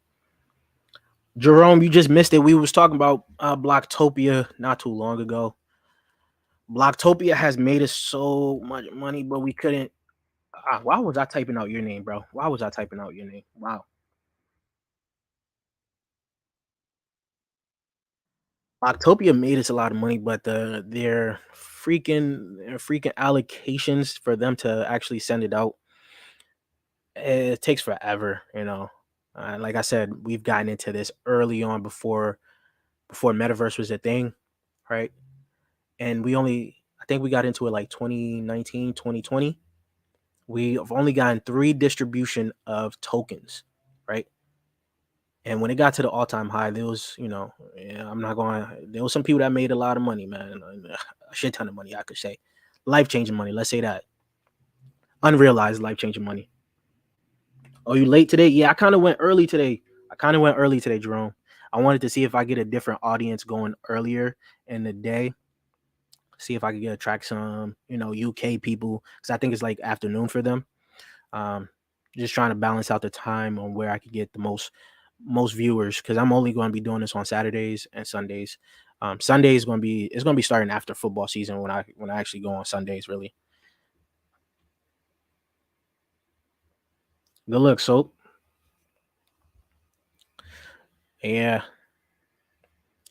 Jerome, you just missed it. We was talking about Blocktopia not too long ago. Blocktopia has made us so much money, but we couldn't. Why was I typing out your name, bro? Why was I typing out your name? Wow. Blocktopia made us a lot of money, but their freaking allocations for them to actually send it out, it takes forever. Like I said, we've gotten into this early on before metaverse was a thing, right? And I think we got into it like 2019, 2020. We've only gotten 3 distribution of tokens, right? And when it got to the all-time high, there was, there was some people that made a lot of money, man. A shit ton of money, I could say. Life-changing money, let's say that. Unrealized life-changing money. Oh, you late today? Yeah, I kind of went early today. Jerome. I wanted to see if I get a different audience going earlier in the day. See if I could attract some, UK people, because I think it's like afternoon for them. Just trying to balance out the time on where I could get the most viewers, because I'm only going to be doing this on Saturdays and Sundays. Sunday is going to be starting after football season when I actually go on Sundays. Really, good luck, Soap. Yeah,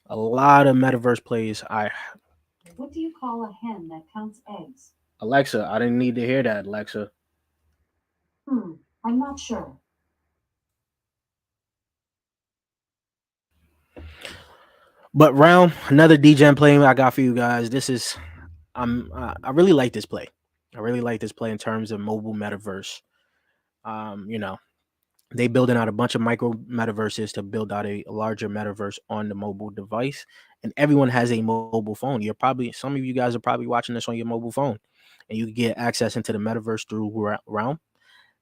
a lot of metaverse plays. What do you call a hen that counts eggs? Alexa, I didn't need to hear that, Alexa. I'm not sure. But round another DGen play I got for you guys. This is I really like this play. I really like this play in terms of mobile metaverse. They building out a bunch of micro metaverses to build out a larger metaverse on the mobile device. And everyone has a mobile phone. You're probably, some of you guys are probably watching this on your mobile phone, and you get access into the metaverse through Realm.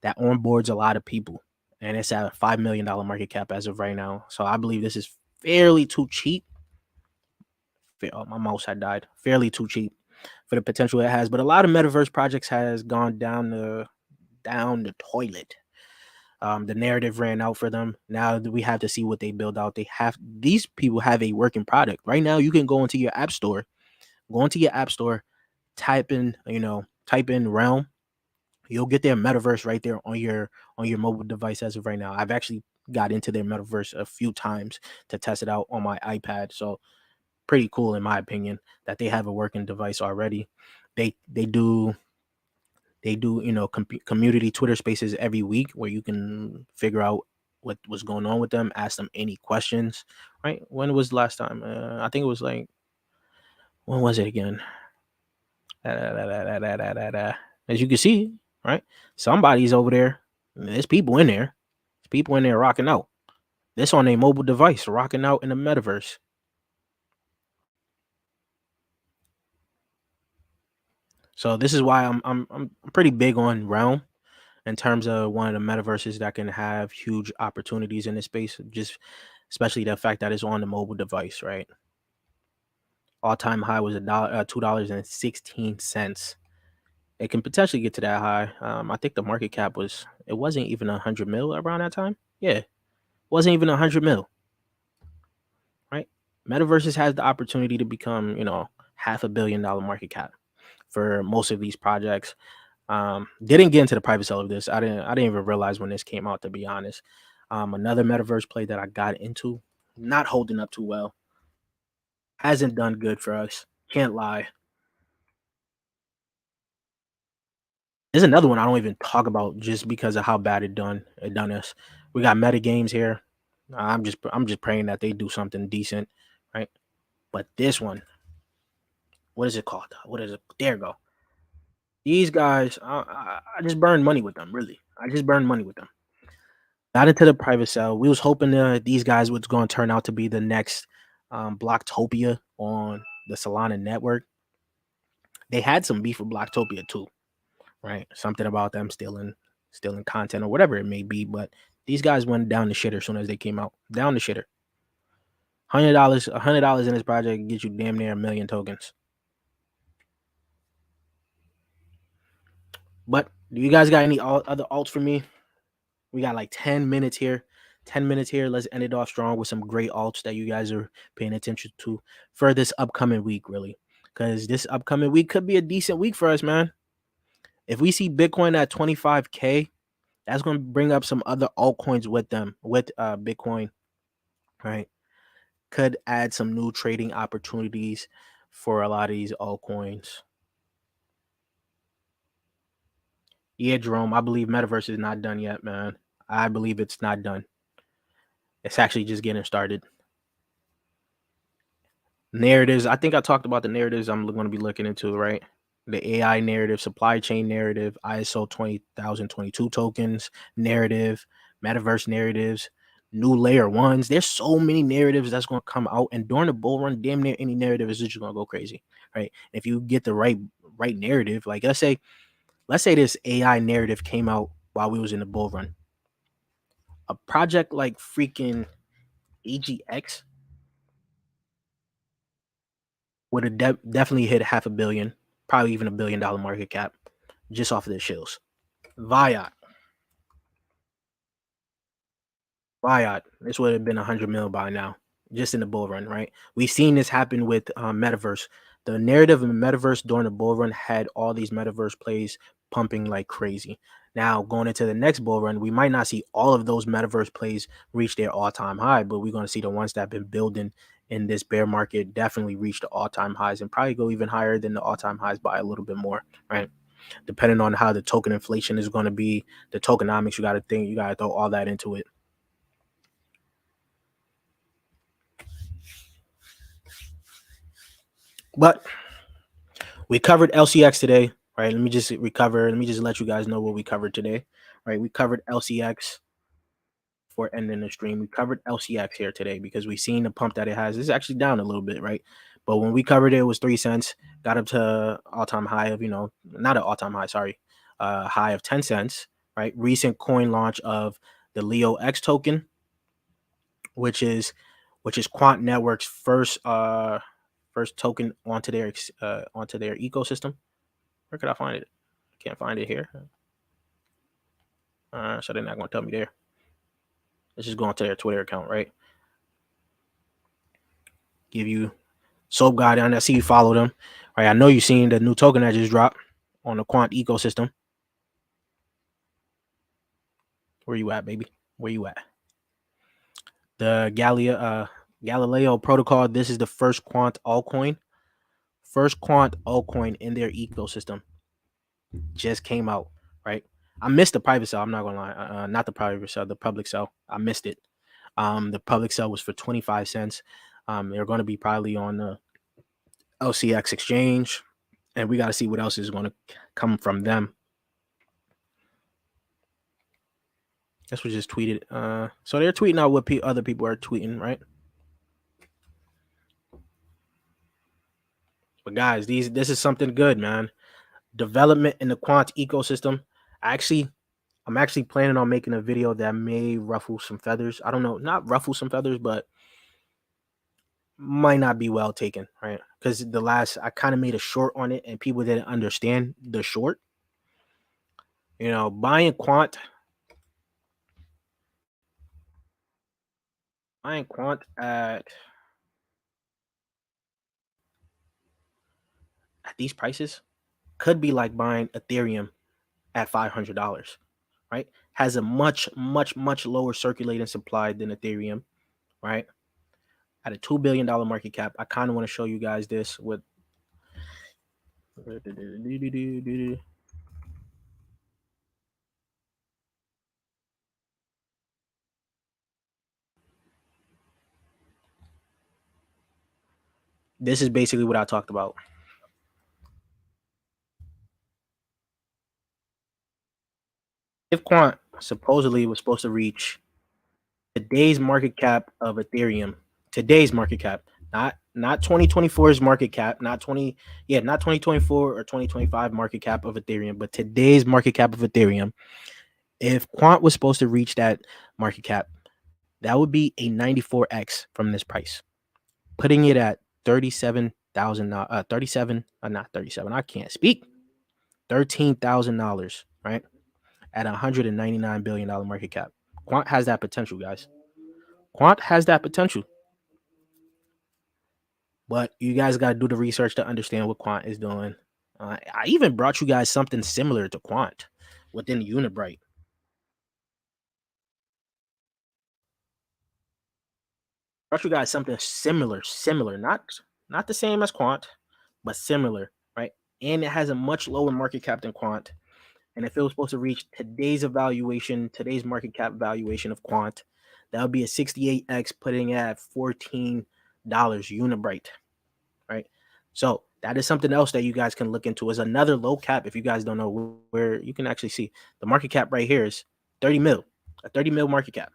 That onboards a lot of people, and it's at a $5 million market cap as of right now. So I believe this is fairly too cheap. Oh, my mouse had died. Fairly too cheap for the potential it has. But a lot of metaverse projects has gone down the toilet. The narrative ran out for them. Now we have to see what they build out. These people have a working product right now. You can go into your app store, type in Realm. You'll get their metaverse right there on your mobile device as of right now. I've actually got into their metaverse a few times to test it out on my iPad. So pretty cool in my opinion that they have a working device already. They do community Twitter spaces every week where you can figure out what's going on with them, ask them any questions. Right? When was the last time? I think it was like, when was it again? As you can see, right? Somebody's over there. There's people in there. There's people in there rocking out. This on a mobile device, rocking out in the metaverse. So this is why I'm pretty big on Realm in terms of one of the metaverses that can have huge opportunities in this space. Just especially the fact that it's on the mobile device, right? All-time high was $2.16. It can potentially get to that high. I think the market cap wasn't even 100 mil around that time. Yeah, wasn't even 100 mil. Right? Metaverses has the opportunity to become, $500 million market cap for most of these projects. Didn't get into the private sale of this. I didn't even realize when this came out, to be honest. Another metaverse play that I got into, not holding up too well. Hasn't done good for us. Can't lie. There's another one I don't even talk about just because of how bad it done us. We got meta games here. I'm just praying that they do something decent, right? But this one, what is it called? What is it? There you go. These guys, I just burned money with them. Really, I just burned money with them. Got into the private sale. We was hoping these guys was going to turn out to be the next Blocktopia on the Solana network. They had some beef with Blocktopia too, right? Something about them stealing content or whatever it may be. But these guys went down the shitter as soon as they came out. Down the shitter. $100 in this project gets you damn near 1 million tokens. But do you guys got any other alts for me? We got like 10 minutes here. 10 minutes here. Let's end it off strong with some great alts that you guys are paying attention to for this upcoming week, really. Because this upcoming week could be a decent week for us, man. If we see Bitcoin at 25K, that's going to bring up some other altcoins with them, with Bitcoin, right? Could add some new trading opportunities for a lot of these altcoins. Yeah, Jerome, I believe Metaverse is not done yet, man. I believe it's not done. It's actually just getting started. Narratives. I think I talked about the narratives I'm going to be looking into, right? The AI narrative, supply chain narrative, ISO 20022 tokens narrative, metaverse narratives, new layer ones. There's so many narratives that's going to come out, and during the bull run, damn near any narrative is just going to go crazy, right? If you get the right narrative, like let's say this AI narrative came out while we was in the bull run. A project like freaking AGX would have definitely hit $500 million, probably even $1 billion market cap just off of the shills. Viot, this would have been 100 mil by now, just in the bull run, right? We've seen this happen with Metaverse. The narrative of the Metaverse during the bull run had all these Metaverse plays pumping like crazy. Now, going into the next bull run, we might not see all of those Metaverse plays reach their all-time high, but we're going to see the ones that have been building in this bear market definitely reach the all-time highs and probably go even higher than the all-time highs by a little bit more, right? Depending on how the token inflation is going to be, the tokenomics, you got to throw all that into it. But we covered LCX today, right? Let me just let you guys know what we covered today, right? We covered LCX. for ending the stream. We covered LCX here today because we seen the pump that it has. It's actually down a little bit, right? But when we covered it, it was 3 cents, got up to all-time high of, not an all-time high, sorry, high of 10 cents, right? Recent coin launch of the leox token, which is Quant Network's first token onto their ecosystem. Where could I find it? Can't find it here. So they're not going to tell me there. Let's just go onto their Twitter account, right? Give you Soap Guy down there. I see you follow them, right? I know you've seen the new token that just dropped on the Quant ecosystem. Where you at, baby? Where you at? The Galileo Protocol. This is the first Quant altcoin. First Quant altcoin in their ecosystem. Just came out, right? I missed the private sale. I'm not gonna lie. Not the private sale, the public sale. I missed it. The public sale was for 25 cents. They're going to be probably on the LCX exchange, and we got to see what else is going to come from them. This was just tweeted. So they're tweeting out what other people are tweeting, right? But guys, this is something good, man. Development in the quant ecosystem. I'm actually planning on making a video that may ruffle some feathers. I don't know, not ruffle some feathers, but might not be well taken, right? Because I kind of made a short on it and people didn't understand the short. Buying quant at these prices could be like buying Ethereum at $500, right? Has a much, much, much lower circulating supply than Ethereum, right? At a $2 billion market cap. I kind of want to show you guys this with this is basically what I talked about. If Quant supposedly was supposed to reach today's market cap of Ethereum, not 2024's market cap, not 2024 or 2025 market cap of Ethereum, but today's market cap of Ethereum. If Quant was supposed to reach that market cap, that would be a 94x from this price, putting it at $13,000, right? At $199 billion market cap. Quant has that potential, guys. Quant has that potential. But you guys got to do the research to understand what Quant is doing. I even brought you guys something similar to Quant within Unibright. Brought you guys something similar, not the same as Quant, but similar, right? And it has a much lower market cap than Quant. And if it was supposed to reach today's market cap valuation of Quant, that would be a 68x, putting it at $14 Unibright, right? So that is something else that you guys can look into. Is another low cap. If you guys don't know where you can actually see the market cap right here is 30 mil, a 30 mil market cap.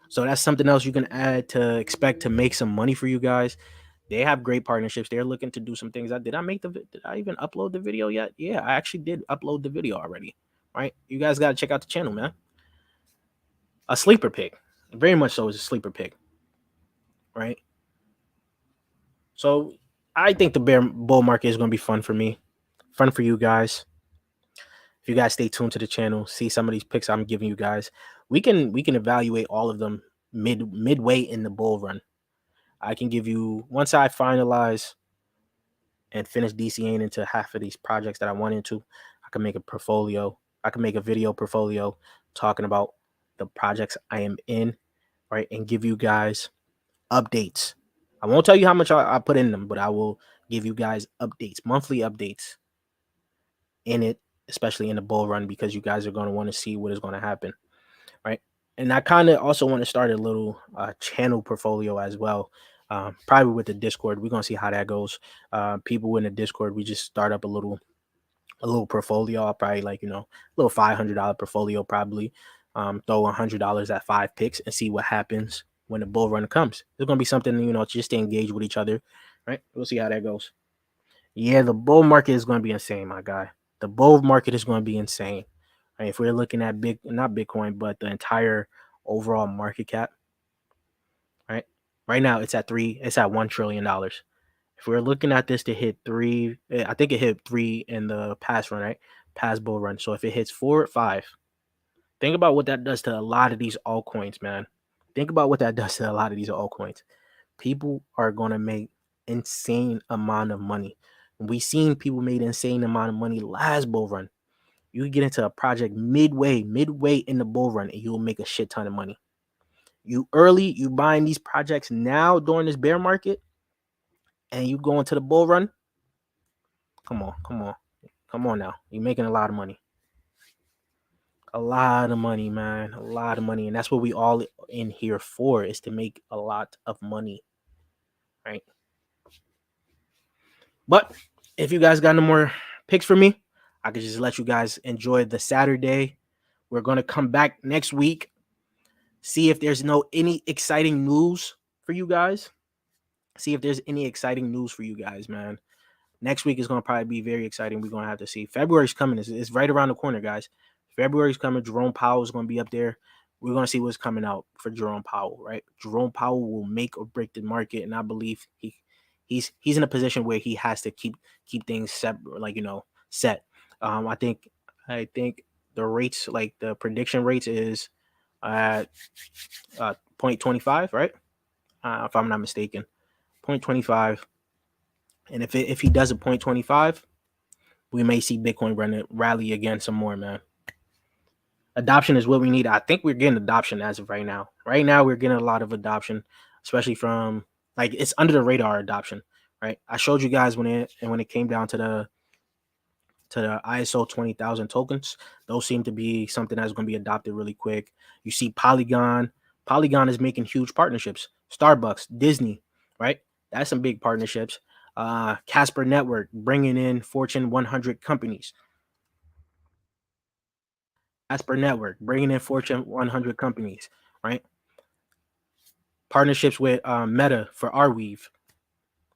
So that's something else you can add to expect to make some money for you guys. They have great partnerships. They're looking to do some things. Did I even upload the video yet? Yeah, I actually did upload the video already. Right? You guys got to check out the channel, man. A sleeper pick. Very much so is a sleeper pick. Right? So I think the bull market is going to be fun for me. Fun for you guys. If you guys stay tuned to the channel, see some of these picks I'm giving you guys. We can evaluate all of them midway in the bull run. I can give you, once I finalize and finish DCAing into half of these projects that I want into, I can make a portfolio. I can make a video portfolio talking about the projects I am in, right? And give you guys updates. I won't tell you how much I put in them, but I will give you guys updates, monthly updates in it, especially in the bull run, because you guys are going to want to see what is going to happen, right? And I kind of also want to start a little channel portfolio as well. Probably with the Discord. We're gonna see how that goes. People in the Discord, we just start up a little portfolio. I'll probably, like, a little $500 portfolio, probably throw $100 at 5 picks and see what happens when the bull run comes. It's gonna be something, just to engage with each other, right? We'll see how that goes. Yeah, the bull market is gonna be insane, my guy. The bull market is gonna be insane. Right? If we're looking at not Bitcoin, but the entire overall market cap, right? Right now it's at $1 trillion. If we're looking at this to hit three, I think it hit three in the past run, right? Past bull run. So if it hits 4 or 5, think about what that does to a lot of these altcoins, man. Think about what that does to a lot of these altcoins. People are gonna make insane amount of money. We seen people made insane amount of money last bull run. You get into a project midway in the bull run, and you'll make a shit ton of money. You buying these projects now during this bear market, and you go into the bull run. Come on now. You're making a lot of money. A lot of money, man. A lot of money. And that's what we all in here for, is to make a lot of money. Right? But if you guys got no more picks for me, I could just let you guys enjoy the Saturday. We're gonna come back next week, see if there's any exciting news for you guys. See if there's any exciting news for you guys, man. Next week is going to probably be very exciting. We're going to have to see. February's coming. It's right around the corner, guys. February's coming. Jerome Powell is going to be up there. We're going to see what's coming out for Jerome Powell, right? Jerome Powell will make or break the market, and I believe he's in a position where he has to keep things set, set. I think the rates, like the prediction rates, is at 0.25, right? If I'm not mistaken, 0.25. And if he does a 0.25, we may see Bitcoin rally again some more, man. Adoption is what we need. I think we're getting adoption as of right now. Right now, we're getting a lot of adoption, especially from, like, it's under the radar adoption, right? I showed you guys when it came down to the ISO 20,000 tokens. Those seem to be something that's going to be adopted really quick. You see Polygon. Polygon is making huge partnerships. Starbucks, Disney, right? That's some big partnerships. Casper Network bringing in Fortune 100 companies. Casper Network bringing in Fortune 100 companies, right? Partnerships with Meta for Arweave.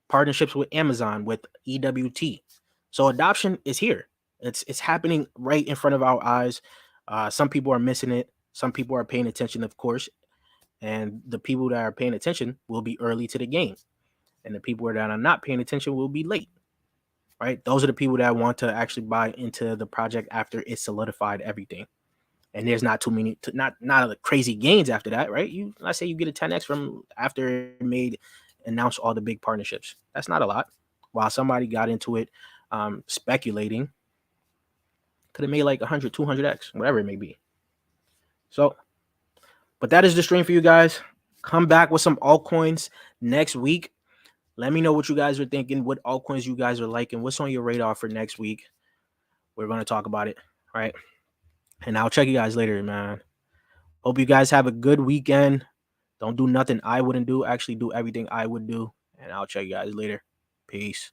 Partnerships with Amazon with EWT. So adoption is here. It's happening right in front of our eyes. Some people are missing it. Some people are paying attention, of course. And the people that are paying attention will be early to the game. And the people that are not paying attention will be late. Right? Those are the people that want to actually buy into the project after it's solidified everything. And there's not too many, not crazy gains after that, right? I say you get a 10x from after it announced all the big partnerships. That's not a lot. While somebody got into it speculating, could have made like 100, 200x, whatever it may be. So, but that is the stream for you guys. Come back with some altcoins next week. Let me know what you guys are thinking, what altcoins you guys are liking, what's on your radar for next week. We're going to talk about it, right? And I'll check you guys later, man. Hope you guys have a good weekend. Don't do nothing I wouldn't do. Actually do everything I would do. And I'll check you guys later. Peace.